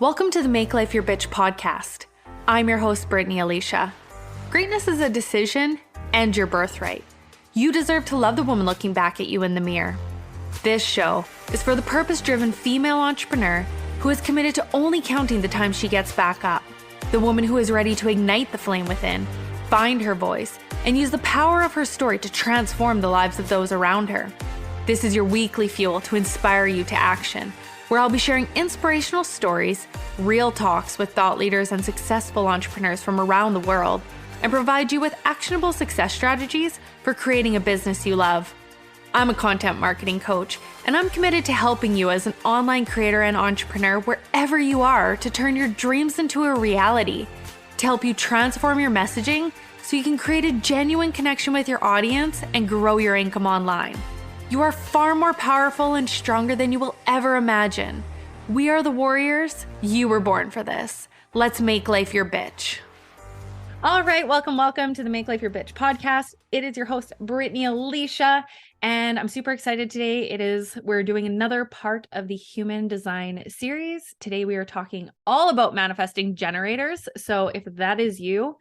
Welcome to the Make Life Your Bitch podcast. I'm your host, Brittany Alysia. Greatness is a decision and your birthright. You deserve to love the woman looking back at you in the mirror. This show is for the purpose-driven female entrepreneur who is committed to only counting the time she gets back up. The woman who is ready to ignite the flame within, find her voice, and use the power of her story to transform the lives of those around her. This is your weekly fuel to inspire you to action, where I'll be sharing inspirational stories, real talks with thought leaders and successful entrepreneurs from around the world, and provide you with actionable success strategies for creating a business you love. I'm a content marketing coach, and I'm committed to helping you as an online creator and entrepreneur wherever you are to turn your dreams into a reality, to help you transform your messaging so you can create a genuine connection with your audience and grow your income online. You are far more powerful and stronger than you will ever imagine. We are the warriors. You were born for this. Let's make life your bitch. All right, welcome to the Make Life Your Bitch podcast. It is your host, Brittany Alysia, and I'm super excited today. We're doing another part of the human design series. Today we are talking all about manifesting generators. So if that is you,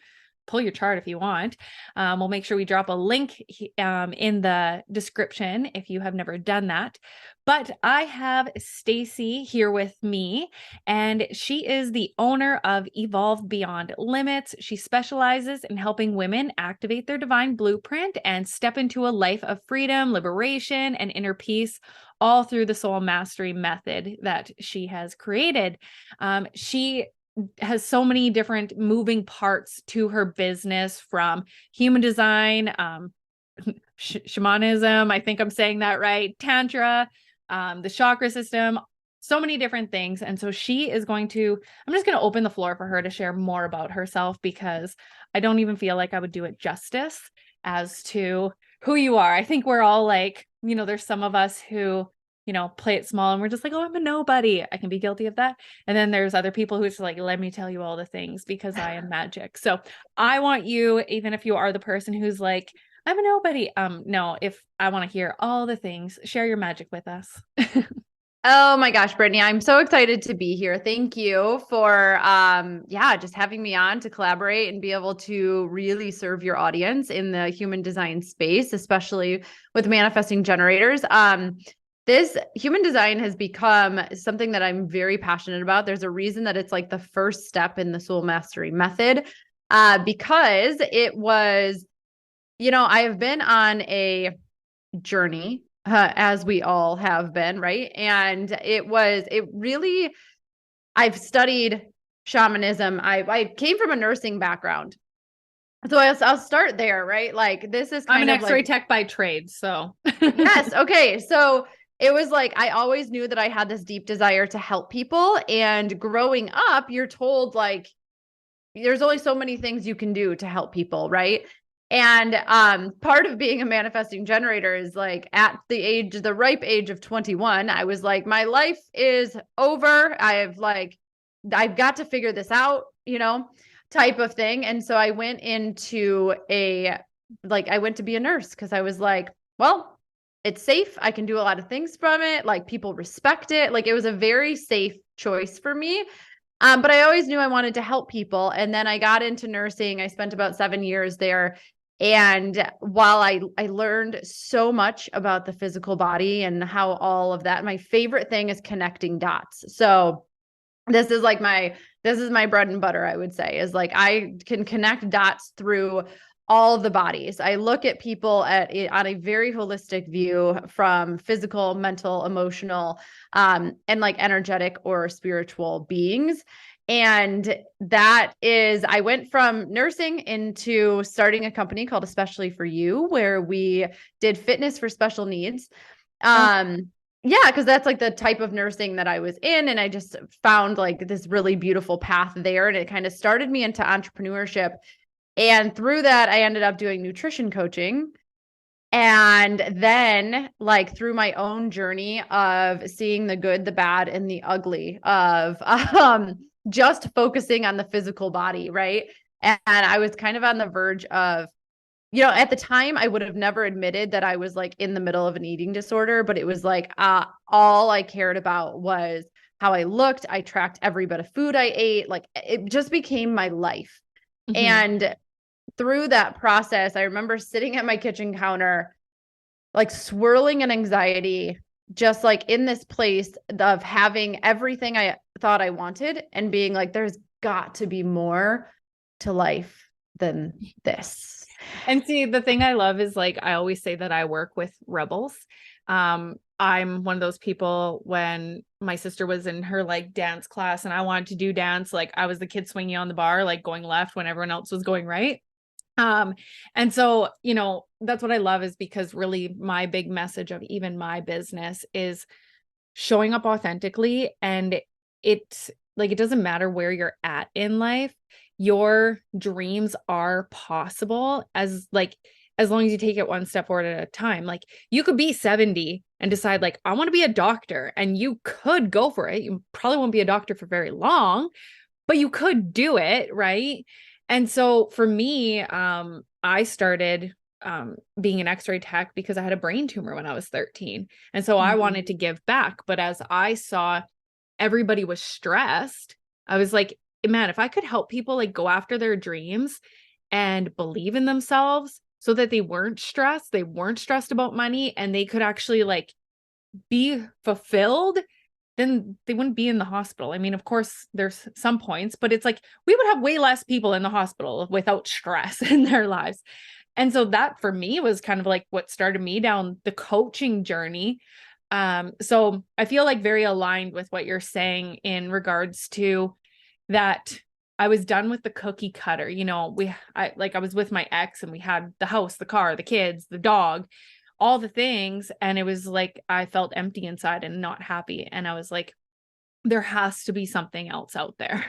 pull your chart if you want. We'll make sure we drop a link in the description if you have never done that. But I have Stacy here with me, and she is the owner of Evolve Beyond Limits. She specializes in helping women activate their divine blueprint and step into a life of freedom, liberation, and inner peace, all through the soul mastery method that she has created. She has so many different moving parts to her business, from human design, shamanism, I think I'm saying that right, tantra, the chakra system, so many different things. And so I'm just going to open the floor for her to share more about herself, because I don't even feel like I would do it justice as to who you are. I think we're all like, there's some of us who play it small and we're just like, oh, I'm a nobody. I can be guilty of that. And then there's other people who's like, let me tell you all the things because I am magic. So I want you, even if you are the person who's like, I'm a nobody. No, if I want to hear all the things, share your magic with us. Oh my gosh, Brittany, I'm so excited to be here. Thank you for, just having me on to collaborate and be able to really serve your audience in the human design space, especially with manifesting generators. This human design has become something that I'm very passionate about. There's a reason that it's like the first step in the soul mastery method, because it was, I have been on a journey, as we all have been, right? And I've studied shamanism. I came from a nursing background. So I'll start there, right? Like this is I'm an X-ray tech by trade. So yes. Okay. So it was like, I always knew that I had this deep desire to help people. And growing up, you're told like, there's only so many things you can do to help people. Right. And part of being a manifesting generator is like at the ripe age of 21, I was like, my life is over. I've got to figure this out, type of thing. And so I went I went to be a nurse because I was like, well, it's safe. I can do a lot of things from it. Like people respect it. Like it was a very safe choice for me. But I always knew I wanted to help people. And then I got into nursing. I spent about 7 years there. And while I learned so much about the physical body and how all of that, my favorite thing is connecting dots. So this is my bread and butter, I would say, is like, I can connect dots through all of the bodies. I look at people on a very holistic view, from physical, mental, emotional, and like energetic or spiritual beings. And I went from nursing into starting a company called Especially for You, where we did fitness for special needs. Because that's like the type of nursing that I was in. And I just found like this really beautiful path there. And it kind of started me into entrepreneurship. And through that, I ended up doing nutrition coaching. And then like through my own journey of seeing the good, the bad, and the ugly of just focusing on the physical body, right? And I was kind of on the verge of, at the time, I would have never admitted that I was like in the middle of an eating disorder, but it was like all I cared about was how I looked. I tracked every bit of food I ate. Like it just became my life. Mm-hmm. And through that process, I remember sitting at my kitchen counter, like swirling in anxiety, just like in this place of having everything I thought I wanted and being like, there's got to be more to life than this. And see, the thing I love is like, I always say that I work with rebels. I'm one of those people when my sister was in her like dance class and I wanted to do dance, like I was the kid swinging on the bar, like going left when everyone else was going right. And so, you know, that's what I love is because really my big message of even my business is showing up authentically. And it's like, it doesn't matter where you're at in life, your dreams are possible as long as you take it one step forward at a time. Like you could be 70 and decide like, I want to be a doctor, and you could go for it. You probably won't be a doctor for very long, but you could do it. Right. And so for me, I started being an x-ray tech because I had a brain tumor when I was 13. And so I wanted to give back. But as I saw everybody was stressed, I was like, man, if I could help people like go after their dreams and believe in themselves so that they weren't stressed about money, and they could actually like be fulfilled, then they wouldn't be in the hospital. I mean, of course, there's some points, but it's like we would have way less people in the hospital without stress in their lives. And so that for me was kind of like what started me down the coaching journey. So I feel like very aligned with what you're saying in regards to that. I was done with the cookie cutter. You know, I was with my ex and we had the house, the car, the kids, the dog, all the things. And it was like, I felt empty inside and not happy. And I was like, there has to be something else out there.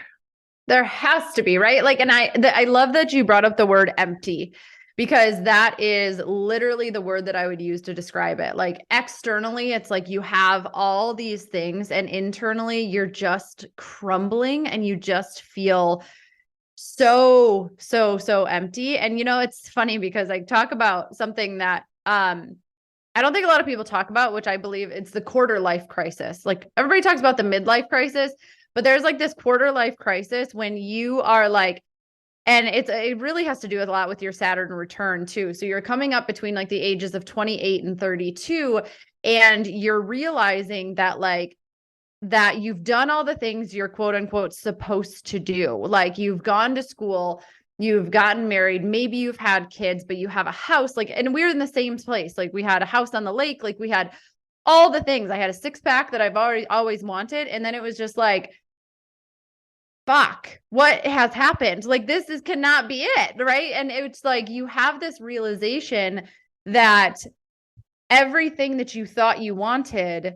There has to be, right? Like, and I love that you brought up the word empty, because that is literally the word that I would use to describe it. Like externally, it's like you have all these things, and internally you're just crumbling and you just feel so empty. And, you know, it's funny because I talk about something that, I don't think a lot of people talk about, which I believe it's the quarter life crisis. Like everybody talks about the midlife crisis, but there's like this quarter life crisis when you are like, and it really has to do with a lot with your Saturn return too. So you're coming up between like the ages of 28 and 32, and you're realizing that like, that you've done all the things you're quote unquote supposed to do. Like you've gone to school, you've gotten married, maybe you've had kids, but you have a house, like, and we're in the same place. Like we had a house on the lake, like we had all the things. I had a six-pack that I've always wanted. And then it was just like, fuck, what has happened? Like cannot be it. Right. And it's like, you have this realization that everything that you thought you wanted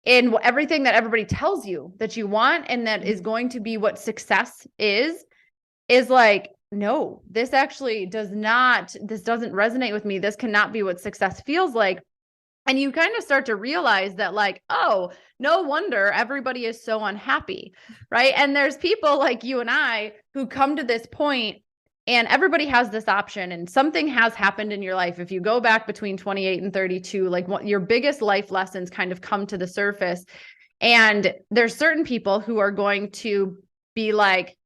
and everything that everybody tells you that you want and that is going to be what success is like, no, this doesn't resonate with me. This cannot be what success feels like. And you kind of start to realize that like, oh, no wonder everybody is so unhappy, right? And there's people like you and I who come to this point, and everybody has this option, and something has happened in your life. If you go back between 28 and 32, like what your biggest life lessons kind of come to the surface. And there's certain people who are going to be like,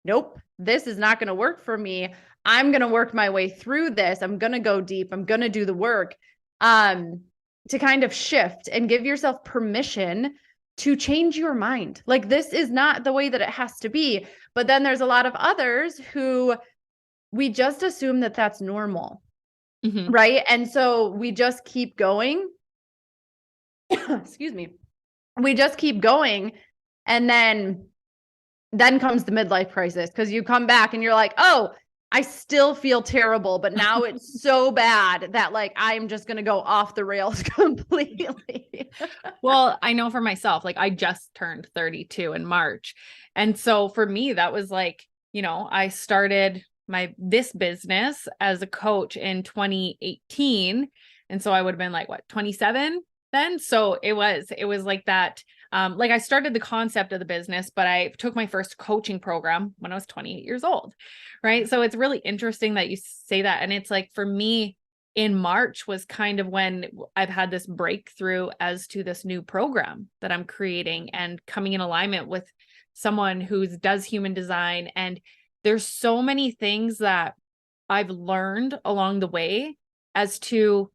nope, this is not going to work for me. I'm going to work my way through this. I'm going to go deep. I'm going to do the work, to kind of shift and give yourself permission to change your mind. Like this is not the way that it has to be. But then there's a lot of others who we just assume that that's normal. Mm-hmm. Right. And so we just keep going. Excuse me. We just keep going. And then comes the midlife crisis, because you come back and you're like, oh, I still feel terrible, but now it's so bad that like, I'm just going to go off the rails completely. Well, I know for myself, like I just turned 32 in March. And so for me, that was like, you know, I started this business as a coach in 2018. And so I would have been like, what, 27 then? So it was like that. Like I started the concept of the business, but I took my first coaching program when I was 28 years old. Right. So it's really interesting that you say that. And it's like, for me, in March was kind of when I've had this breakthrough as to this new program that I'm creating and coming in alignment with someone who does human design. And there's so many things that I've learned along the way as to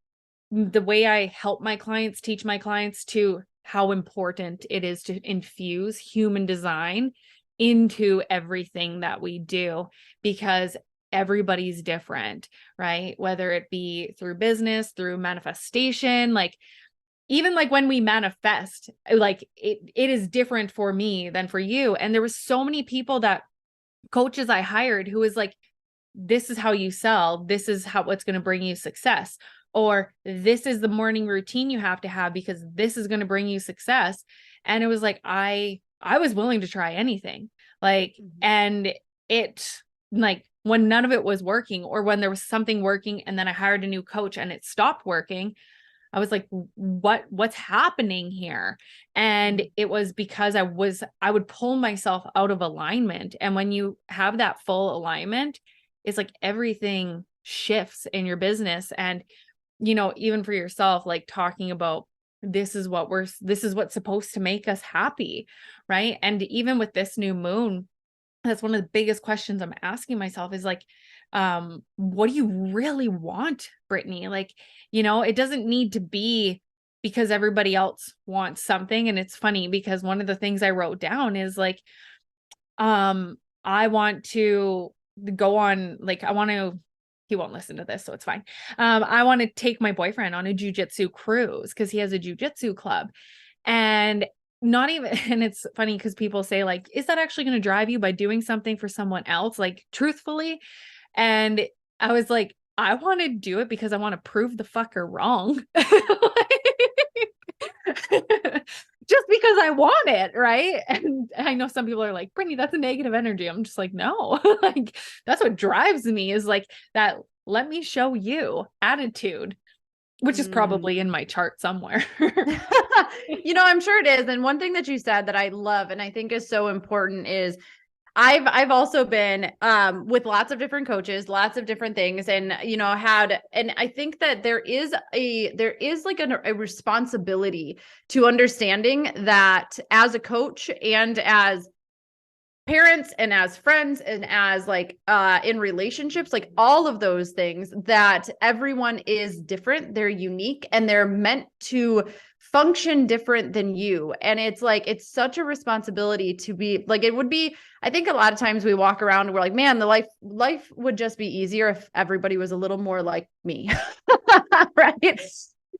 the way I help my clients, teach my clients, to how important it is to infuse human design into everything that we do, because everybody's different, right? Whether it be through business, through manifestation, like even like when we manifest, like it is different for me than for you. And there was so many people, that coaches I hired, who was like, this is how you sell. This is what's going to bring you success. Or this is the morning routine you have to have because this is going to bring you success. And it was like, I was willing to try anything. Like, and it, like, when none of it was working, or when there was something working and then I hired a new coach and it stopped working, I was like, what's happening here? And it was because I would pull myself out of alignment. And when you have that full alignment, it's like everything shifts in your business. And, you know, even for yourself, like talking about, this is what's supposed to make us happy. Right. And even with this new moon, that's one of the biggest questions I'm asking myself is like, what do you really want, Brittany? Like, you know, it doesn't need to be because everybody else wants something. And it's funny because one of the things I wrote down is like, I want to go on, like, he won't listen to this, so it's fine. I want to take my boyfriend on a jujitsu cruise because he has a jujitsu club. And not even, and it's funny because people say like, is that actually going to drive you by doing something for someone else? Like, truthfully. And I was like, I want to do it because I want to prove the fucker wrong. Just because I want it, right? And I know some people are like, Brittany, that's a negative energy. I'm just like, no, like, that's what drives me, is like that, let me show you attitude, which is probably in my chart somewhere. You know, I'm sure it is. And one thing that you said that I love and I think is so important is I've also been with lots of different coaches, lots of different things, and you know, and I think that there is like a responsibility to understanding that as a coach and as parents and as friends and as like in relationships, like all of those things, that everyone is different, they're unique, and they're meant to function different than you. And it's like, it's such a responsibility to be like, it would be, I think a lot of times we walk around and we're like, man, the life would just be easier if everybody was a little more like me. Right.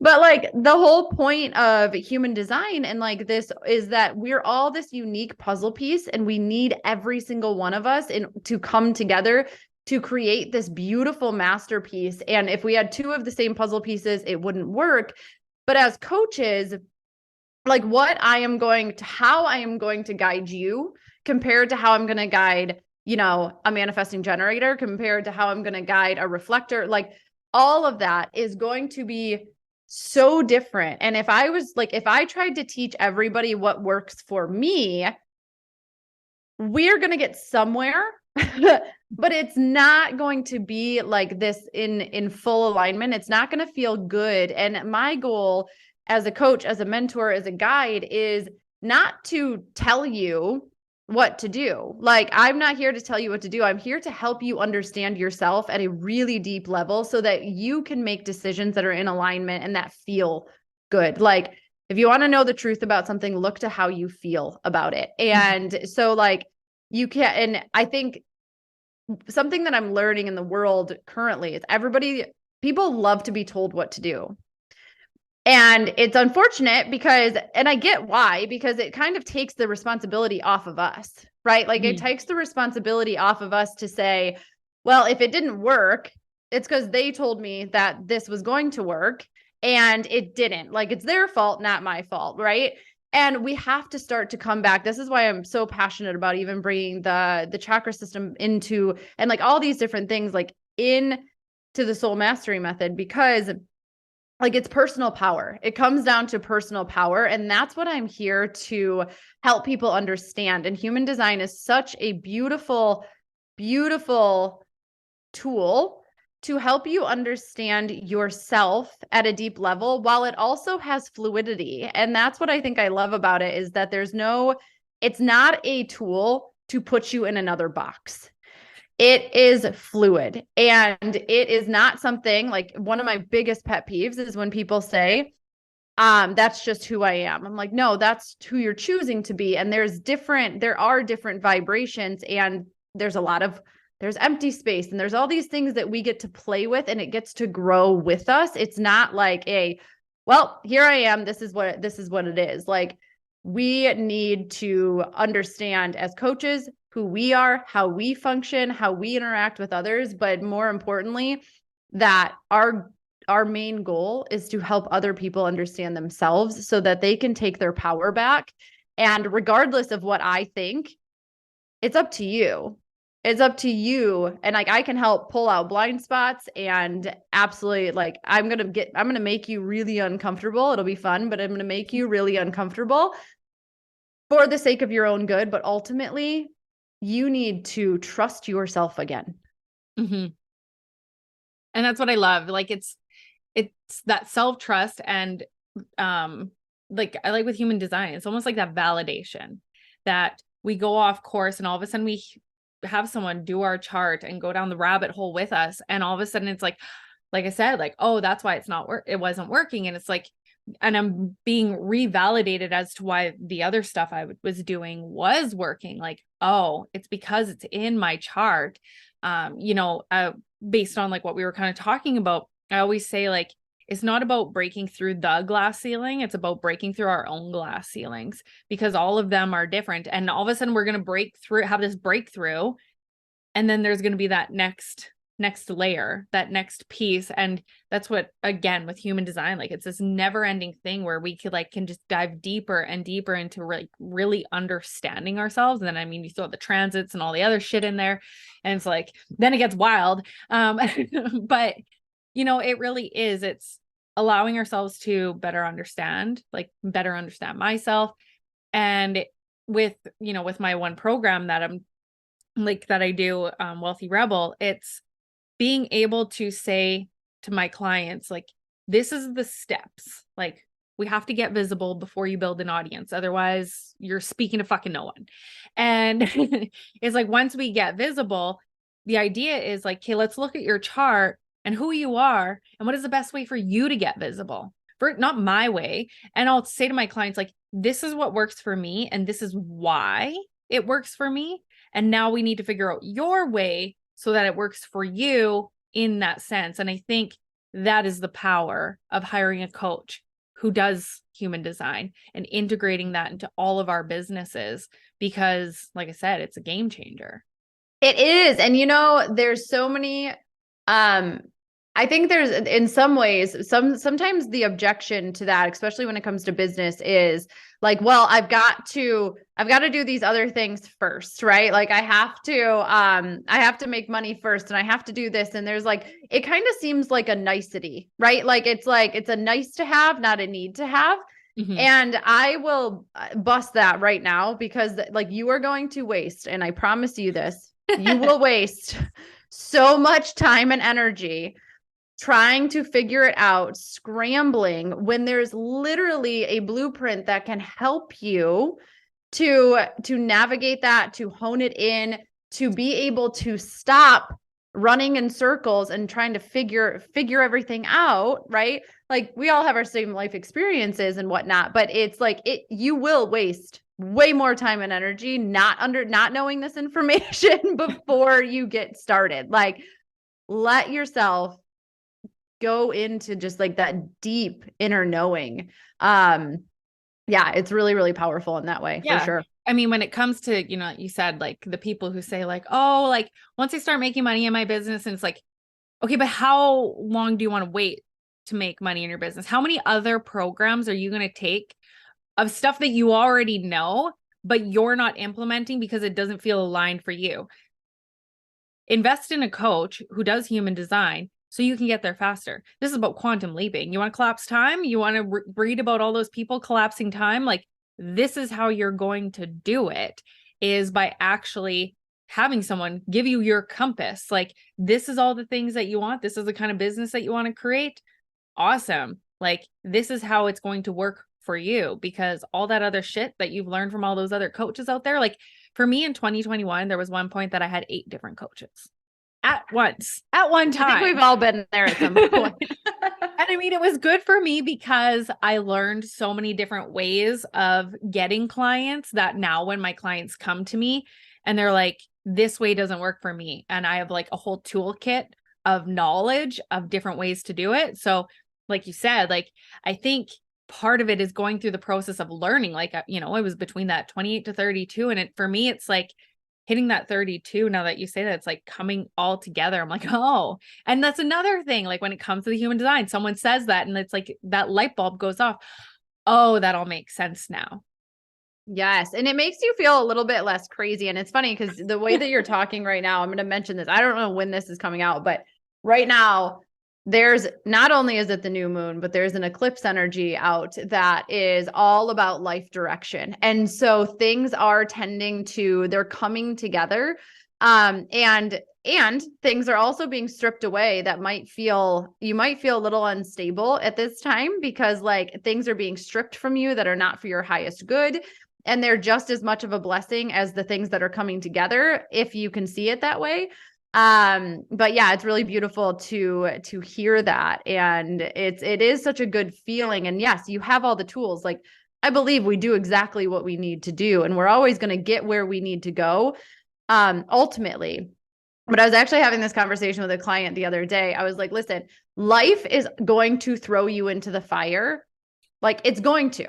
But like the whole point of human design and like this is that we're all this unique puzzle piece, and we need every single one of us to come together to create this beautiful masterpiece. And if we had two of the same puzzle pieces, it wouldn't work. But as coaches, like how I am going to guide you compared to how I'm going to guide, you know, a manifesting generator, compared to how I'm going to guide a reflector, like all of that is going to be so different. And if I tried to teach everybody what works for me, we're going to get somewhere, but it's not going to be like this in full alignment. It's not going to feel good. And my goal as a coach, as a mentor, as a guide is not to tell you what to do. Like, I'm not here to tell you what to do. I'm here to help you understand yourself at a really deep level so that you can make decisions that are in alignment and that feel good. Like, if you want to know the truth about something, look to how you feel about it. And so like you can, and I think something that I'm learning in the world currently is people love to be told what to do. And it's unfortunate because, and I get why, because it kind of takes the responsibility off of us, right? Like it takes the responsibility off of us to say, well, if it didn't work, it's because they told me that this was going to work and it didn't. Like, it's their fault, not my fault, right? And we have to start to come back. This is why I'm so passionate about even bringing the chakra system into, and like all these different things, like in to the soul mastery method, because like it's personal power. It comes down to personal power. And that's what I'm here to help people understand. And human design is such a beautiful, beautiful tool to help you understand yourself at a deep level while it also has fluidity. And that's what I think I love about it, is that it's not a tool to put you in another box. It is fluid, and it is not something, like, one of my biggest pet peeves is when people say, that's just who I am. I'm like, no, that's who you're choosing to be. And there are different vibrations, and there's empty space, and there's all these things that we get to play with, and it gets to grow with us. It's not like well, here I am. This is what it is. Like, we need to understand as coaches who we are, how we function, how we interact with others, but more importantly, that our main goal is to help other people understand themselves so that they can take their power back. And regardless of what I think, it's up to you. It's up to you. And like, I can help pull out blind spots, and absolutely, like, I'm going to make you really uncomfortable. It'll be fun, but I'm going to make you really uncomfortable for the sake of your own good. But ultimately, you need to trust yourself again. Mm-hmm. And that's what I love. Like, it's that self-trust, and like, I like with human design, it's almost like that validation that we go off course, and all of a sudden we have someone do our chart and go down the rabbit hole with us, and all of a sudden it's like I said, like, oh, that's why it wasn't working. And it's like, and I'm being revalidated as to why the other stuff I was doing was working. Like, oh, it's because it's in my chart. Based on like what we were kind of talking about, I always say, like, it's not about breaking through the glass ceiling. It's about breaking through our own glass ceilings, because all of them are different. And all of a sudden we're going to have this breakthrough. And then there's going to be that next layer, that next piece. And that's what, again, with human design, like, it's this never ending thing where we can just dive deeper and deeper into really understanding ourselves. And then, I mean, you throw the transits and all the other shit in there, and it's like, then it gets wild. But it really is, it's allowing ourselves to better understand myself. And with my one program that I do, Wealthy Rebel, it's being able to say to my clients, like, this is the steps. Like, we have to get visible before you build an audience. Otherwise you're speaking to fucking no one. And it's like, once we get visible, the idea is like, okay, let's look at your chart and who you are, and what is the best way for you to get visible, not my way. And I'll say to my clients, like, this is what works for me, and this is why it works for me. And now we need to figure out your way so that it works for you in that sense. And I think that is the power of hiring a coach who does human design and integrating that into all of our businesses, because, like I said, it's a game changer. It is. And there's so many, I think there's, in some ways, sometimes the objection to that, especially when it comes to business, is like, well, I've got to do these other things first, right? Like, I have to make money first, and I have to do this. And there's like, it kind of seems like a nicety, right? Like, it's a nice to have, not a need to have. Mm-hmm. And I will bust that right now, because like, you are going to waste, and I promise you this, you will waste so much time and energy trying to figure it out, scrambling, when there's literally a blueprint that can help you to navigate that, to hone it in, to be able to stop running in circles and trying to figure everything out, right? Like, we all have our same life experiences and whatnot, but it's like, you will waste way more time and energy not knowing this information before you get started. Like, let yourself go into just like that deep inner knowing. Yeah, it's really, really powerful in that way. Yeah. For sure. I mean, when it comes to, you said, like, the people who say, like, oh, like, once I start making money in my business, and it's like, okay, but how long do you want to wait to make money in your business? How many other programs are you going to take of stuff that you already know, but you're not implementing because it doesn't feel aligned for you? Invest in a coach who does human design so you can get there faster. This is about quantum leaping. You want to collapse time? You want to read about all those people collapsing time? Like, this is how you're going to do it, is by actually having someone give you your compass. Like, this is all the things that you want. This is the kind of business that you want to create. Awesome. Like, this is how it's going to work for you, because all that other shit that you've learned from all those other coaches out there, like for me in 2021, there was one point that I had 8 different coaches at once, at one time. I think we've all been there at some point. And I mean, it was good for me because I learned so many different ways of getting clients that now when my clients come to me and they're like, this way doesn't work for me, and I have like a whole toolkit of knowledge of different ways to do it. So like you said, like, I think part of it is going through the process of learning. Like, you know, I was between that 28 to 32. And for me, it's like hitting that 32. Now that you say that, it's like coming all together. I'm like, oh, and that's another thing. Like when it comes to the human design, someone says that and it's like that light bulb goes off. Oh, that all makes sense now. Yes. And it makes you feel a little bit less crazy. And it's funny because the way that you're talking right now, I'm going to mention this. I don't know when this is coming out, but right now, there's not only is it the new moon, but there's an eclipse energy out that is all about life direction. And so things are they're coming together. And things are also being stripped away that you might feel a little unstable at this time because like things are being stripped from you that are not for your highest good. And they're just as much of a blessing as the things that are coming together, if you can see it that way. But yeah, it's really beautiful to hear that. And it is such a good feeling. And yes, you have all the tools. Like, I believe we do exactly what we need to do, and we're always going to get where we need to go, ultimately. But I was actually having this conversation with a client the other day. I was like, listen, life is going to throw you into the fire. Like it's going to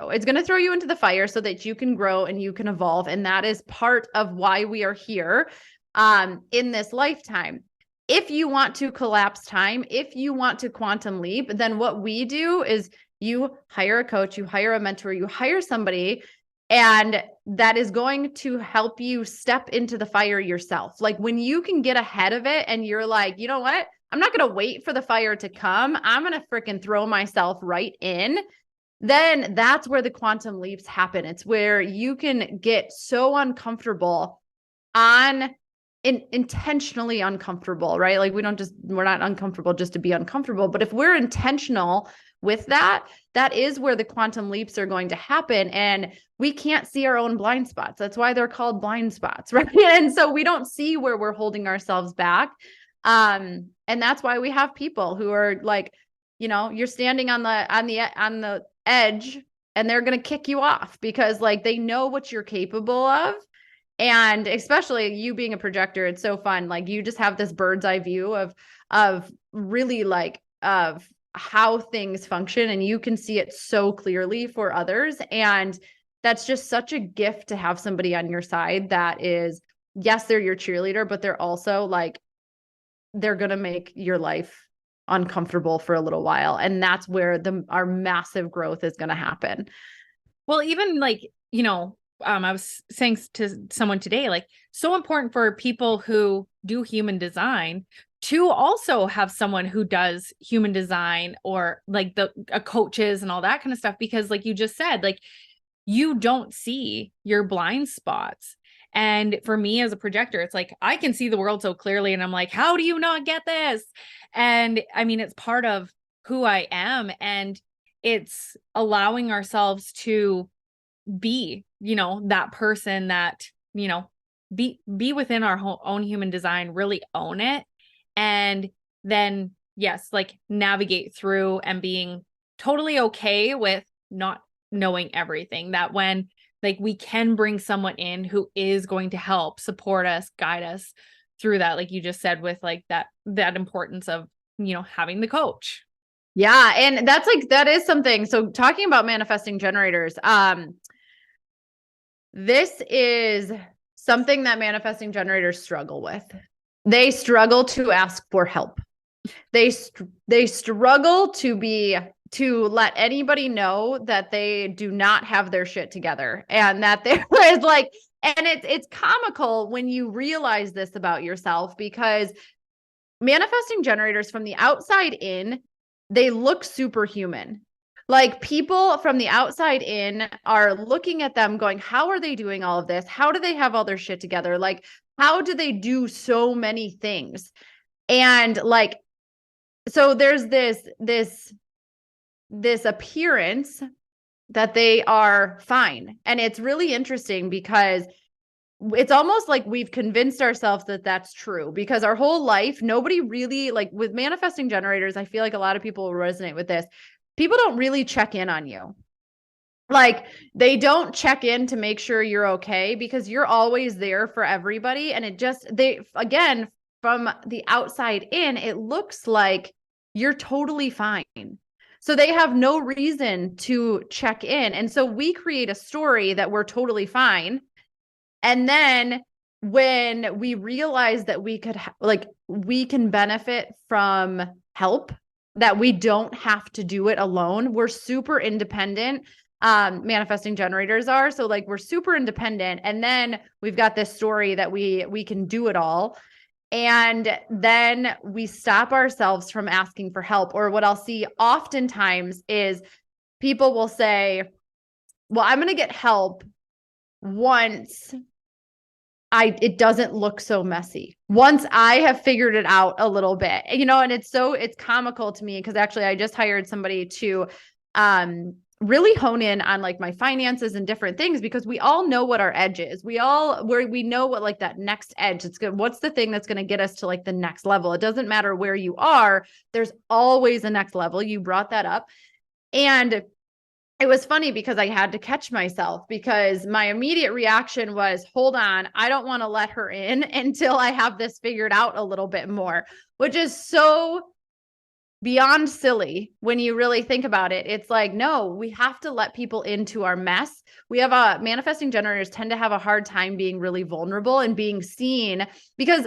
throw you into the fire so that you can grow and you can evolve. And that is part of why we are here. In this lifetime. If you want to collapse time, if you want to quantum leap, then what we do is you hire a coach, you hire a mentor, you hire somebody, and that is going to help you step into the fire yourself. Like when you can get ahead of it and you're like, you know what? I'm not going to wait for the fire to come. I'm going to freaking throw myself right in. Then that's where the quantum leaps happen. It's where you can get so uncomfortable intentionally uncomfortable, right? Like we're not uncomfortable just to be uncomfortable, but if we're intentional with that is where the quantum leaps are going to happen. And we can't see our own blind spots. That's why they're called blind spots, right? And so we don't see where we're holding ourselves back. And that's why we have people who are like, you know, you're standing on the edge and they're going to kick you off because like they know what you're capable of. And especially you being a projector, it's so fun. Like you just have this bird's eye view of really like of how things function, and you can see it so clearly for others. And that's just such a gift to have somebody on your side that is, yes, they're your cheerleader, but they're also like, they're going to make your life uncomfortable for a little while. And that's where our massive growth is going to happen. Well, even like, you know, I was saying to someone today, like so important for people who do human design to also have someone who does human design or like the coaches and all that kind of stuff, because like you just said, like you don't see your blind spots. And for me as a projector, it's like, I can see the world so clearly. And I'm like, how do you not get this? And I mean, it's part of who I am. And it's allowing ourselves to be, you know, that person that, you know, be within our own human design, really own it. And then, yes, like navigate through and being totally okay with not knowing everything, that when like we can bring someone in who is going to help support us, guide us through that. Like you just said, with like that importance of, you know, having the coach. Yeah. And that is something. So talking about manifesting generators, this is something that manifesting generators struggle with. They struggle to ask for help. They struggle to let anybody know that they do not have their shit together, and that there is like, and it's comical when you realize this about yourself, because manifesting generators from the outside in, they look superhuman. Like people from the outside in are looking at them going, how are they doing all of this? How do they have all their shit together? Like, how do they do so many things? And like, so there's this appearance that they are fine. And it's really interesting because it's almost like we've convinced ourselves that that's true, because our whole life, nobody really, like with manifesting generators, I feel like a lot of people will resonate with this. People don't really check in on you. Like they don't check in to make sure you're okay, because you're always there for everybody. And again, from the outside in, it looks like you're totally fine. So they have no reason to check in. And so we create a story that we're totally fine. And then when we realize that we can benefit from help, that we don't have to do it alone. We're super independent. Manifesting generators are. So like we're super independent. And then we've got this story that we can do it all. And then we stop ourselves from asking for help. Or what I'll see oftentimes is people will say, well, I'm going to get help once it doesn't look so messy. Once I have figured it out a little bit, and it's comical to me because actually I just hired somebody to really hone in on like my finances and different things, because we all know what our edge is. We know what like that next edge, it's good. What's the thing that's going to get us to like the next level? It doesn't matter where you are. There's always a next level. You brought that up. And it was funny because I had to catch myself, because my immediate reaction was, hold on, I don't want to let her in until I have this figured out a little bit more, which is so beyond silly when you really think about it. It's like, no, we have to let people into our mess. We have manifesting generators tend to have a hard time being really vulnerable and being seen, because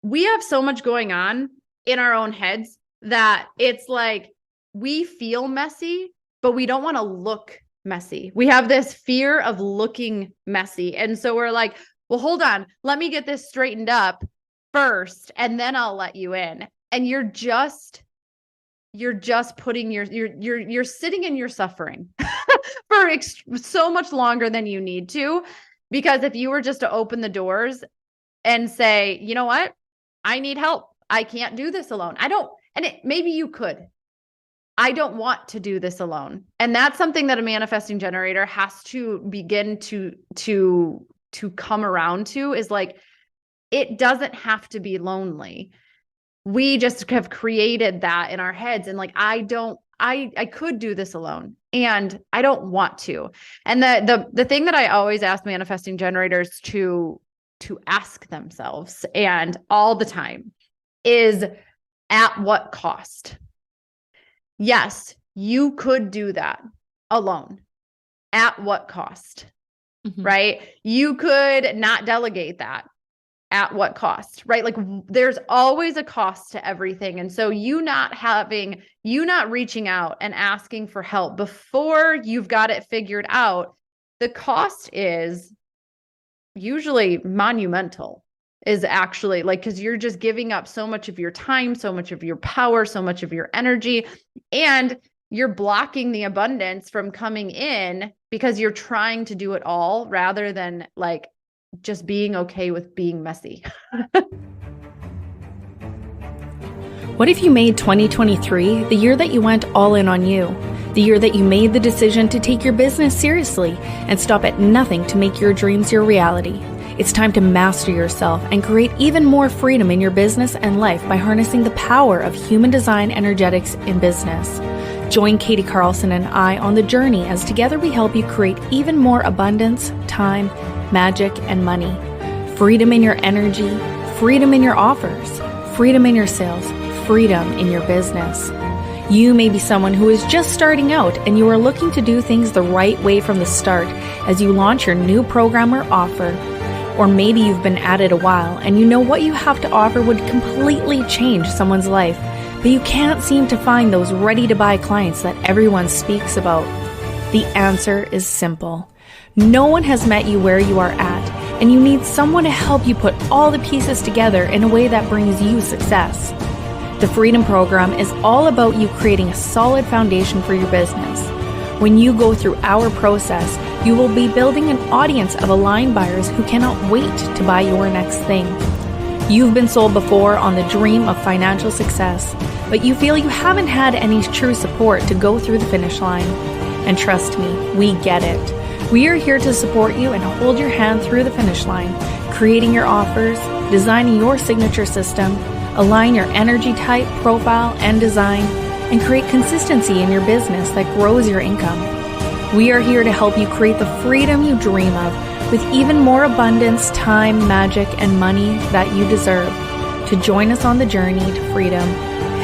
we have so much going on in our own heads that it's like we feel messy, but we don't want to look messy. We have this fear of looking messy. And so we're like, well, hold on, let me get this straightened up first, and then I'll let you in. And you're just putting you're sitting in your suffering for so much longer than you need to. Because if you were just to open the doors and say, you know what, I need help. I can't do this alone. Maybe you could. I don't want to do this alone. And that's something that a manifesting generator has to begin to come around to, is like, it doesn't have to be lonely. We just have created that in our heads. And like, I could do this alone, and I don't want to. And the thing that I always ask manifesting generators to ask themselves, and all the time, is at what cost? Yes, you could do that alone. At what cost? Mm-hmm. Right? You could not delegate that. At what cost? Right? Like there's always a cost to everything. And so you not reaching out and asking for help before you've got it figured out, the cost is usually monumental. Is actually like, because you're just giving up so much of your time, so much of your power, so much of your energy, and you're blocking the abundance from coming in because you're trying to do it all rather than like just being okay with being messy. What if you made 2023 the year that you went all in on you? The year that you made the decision to take your business seriously and stop at nothing to make your dreams your reality. It's time to master yourself and create even more freedom in your business and life by harnessing the power of human design energetics in business. Join Katie Carlson and I on the journey as together we help you create even more abundance, time, magic, and money. Freedom in your energy, freedom in your offers, freedom in your sales, freedom in your business. You may be someone who is just starting out and you are looking to do things the right way from the start as you launch your new program or offer. Or maybe you've been at it a while and you know what you have to offer would completely change someone's life, but you can't seem to find those ready-to-buy clients that everyone speaks about. The answer is simple. No one has met you where you are at, and you need someone to help you put all the pieces together in a way that brings you success. The Freedom Program is all about you creating a solid foundation for your business. When you go through our process, you will be building an audience of aligned buyers who cannot wait to buy your next thing. You've been sold before on the dream of financial success, but you feel you haven't had any true support to go through the finish line. And trust me, we get it. We are here to support you and hold your hand through the finish line, creating your offers, designing your signature system, align your energy type, profile, and design, and create consistency in your business that grows your income. We are here to help you create the freedom you dream of with even more abundance, time, magic, and money that you deserve. To join us on the journey to freedom,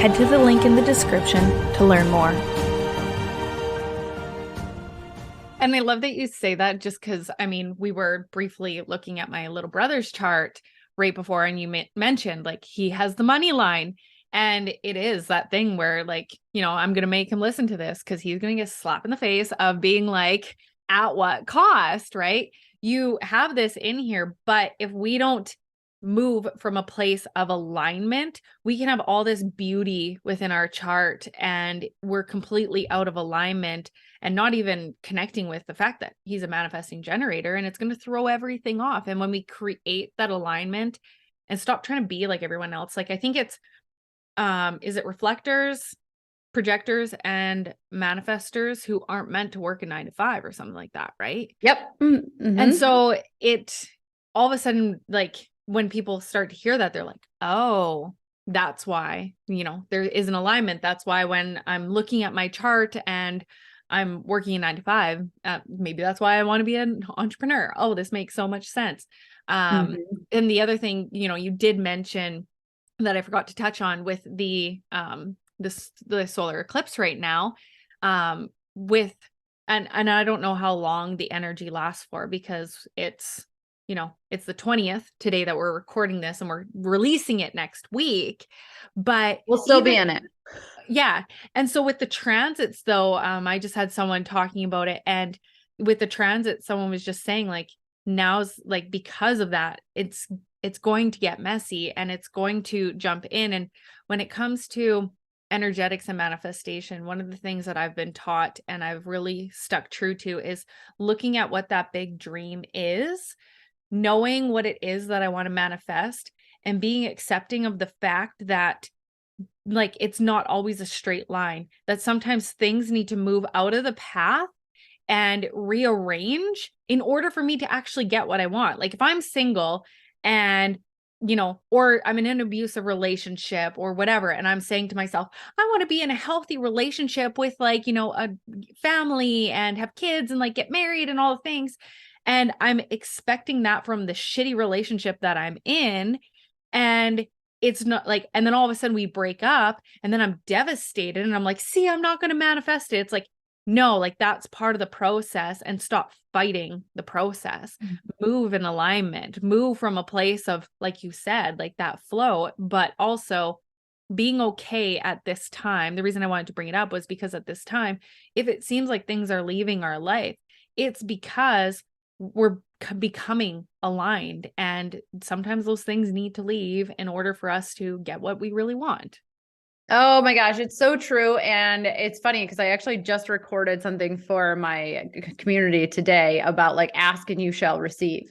head to the link in the description to learn more. And I love that you say that, just because, I mean, we were briefly looking at my little brother's chart right before, and you mentioned like he has the money line. And it is that thing where, like, you know, I'm going to make him listen to this because he's going to get slapped in the face of being like, at what cost, right? You have this in here, but if we don't move from a place of alignment, we can have all this beauty within our chart and we're completely out of alignment and not even connecting with the fact that he's a manifesting generator, and it's going to throw everything off. And when we create that alignment and stop trying to be like everyone else, like I think it's, is it reflectors, projectors, and manifestors who aren't meant to work a 9 to 5 or something like that, right? Yep. Mm-hmm. And so it all of a sudden, like when people start to hear that, they're like, oh, that's why, you know, there is an alignment. That's why when I'm looking at my chart and I'm working a 9 to 5, maybe that's why I want to be an entrepreneur. Oh, this makes so much sense. And the other thing, you know, you did mention that I forgot to touch on with the solar eclipse right now, with, and I don't know how long the energy lasts for, because it's, you know, it's the 20th today that we're recording this and we're releasing it next week, but we'll still be in it. Yeah. And so with the transits though, I just had someone talking about it, and with the transit, someone was just saying like, now's like, because of that, it's going to get messy and it's going to jump in. And when it comes to energetics and manifestation, one of the things that I've been taught and I've really stuck true to is looking at what that big dream is, knowing what it is that I want to manifest, and being accepting of the fact that like, it's not always a straight line, that sometimes things need to move out of the path and rearrange in order for me to actually get what I want. Like if I'm single and, you know, or I'm in an abusive relationship or whatever, and I'm saying to myself, I want to be in a healthy relationship with like, you know, a family and have kids and like get married and all the things. And I'm expecting that from the shitty relationship that I'm in. And it's not like, and then all of a sudden we break up and then I'm devastated and I'm like, see, I'm not going to manifest it. It's like, no, like that's part of the process, and stop fighting the process. Move in alignment, move from a place of, like you said, like that flow, but also being okay at this time. The reason I wanted to bring it up was because at this time, if it seems like things are leaving our life, it's because we're becoming aligned, and sometimes those things need to leave in order for us to get what we really want. Oh my gosh, it's so true. And it's funny because I actually just recorded something for my community today about like ask and you shall receive.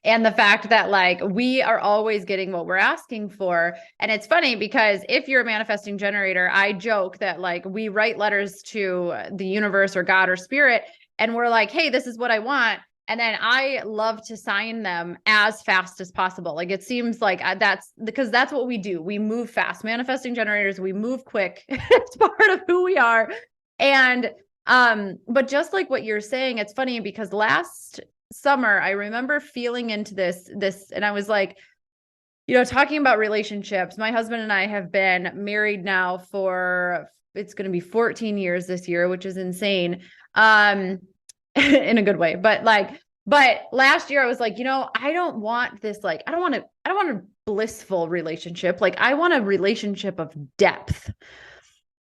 And the fact that like we are always getting what we're asking for. And it's funny because if you're a manifesting generator, I joke that like we write letters to the universe or God or spirit, and we're like, hey, this is what I want. And then I love to sign them as fast as possible. Like it seems like that's because that's what we do. We move fast. Manifesting generators, we move quick. It's part of who we are. And but just like what you're saying, it's funny because last summer I remember feeling into this and I was like, you know, talking about relationships. My husband and I have been married now for, it's going to be 14 years this year, which is insane. In a good way. But last year I was like, you know, I don't want this, like, I don't want a blissful relationship. Like I want a relationship of depth.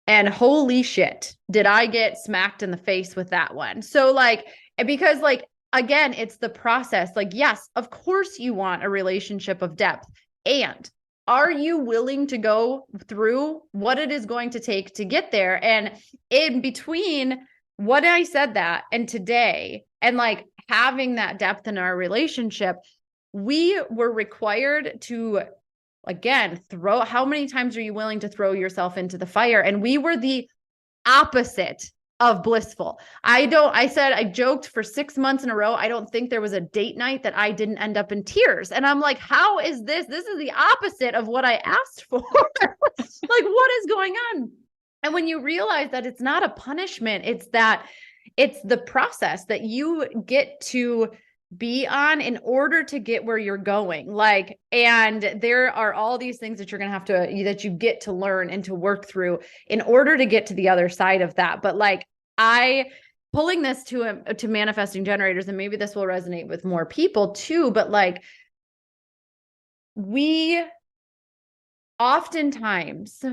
And holy shit, did I get smacked in the face with that one. So like, because like, again, it's the process. Like, yes, of course you want a relationship of depth. And are you willing to go through what it is going to take to get there? And in between what I said that and today, and like having that depth in our relationship, we were required to, again, how many times are you willing to throw yourself into the fire? And we were the opposite of blissful. I joked for 6 months in a row. I don't think there was a date night that I didn't end up in tears. And I'm like, how is this? This is the opposite of what I asked for. Like, what is going on? And when you realize that it's not a punishment, it's the process that you get to be on in order to get where you're going. Like, and there are all these things that you're going to have to, that you get to learn and to work through in order to get to the other side of that. But like, pulling this to manifesting generators, and maybe this will resonate with more people too, but like, we oftentimes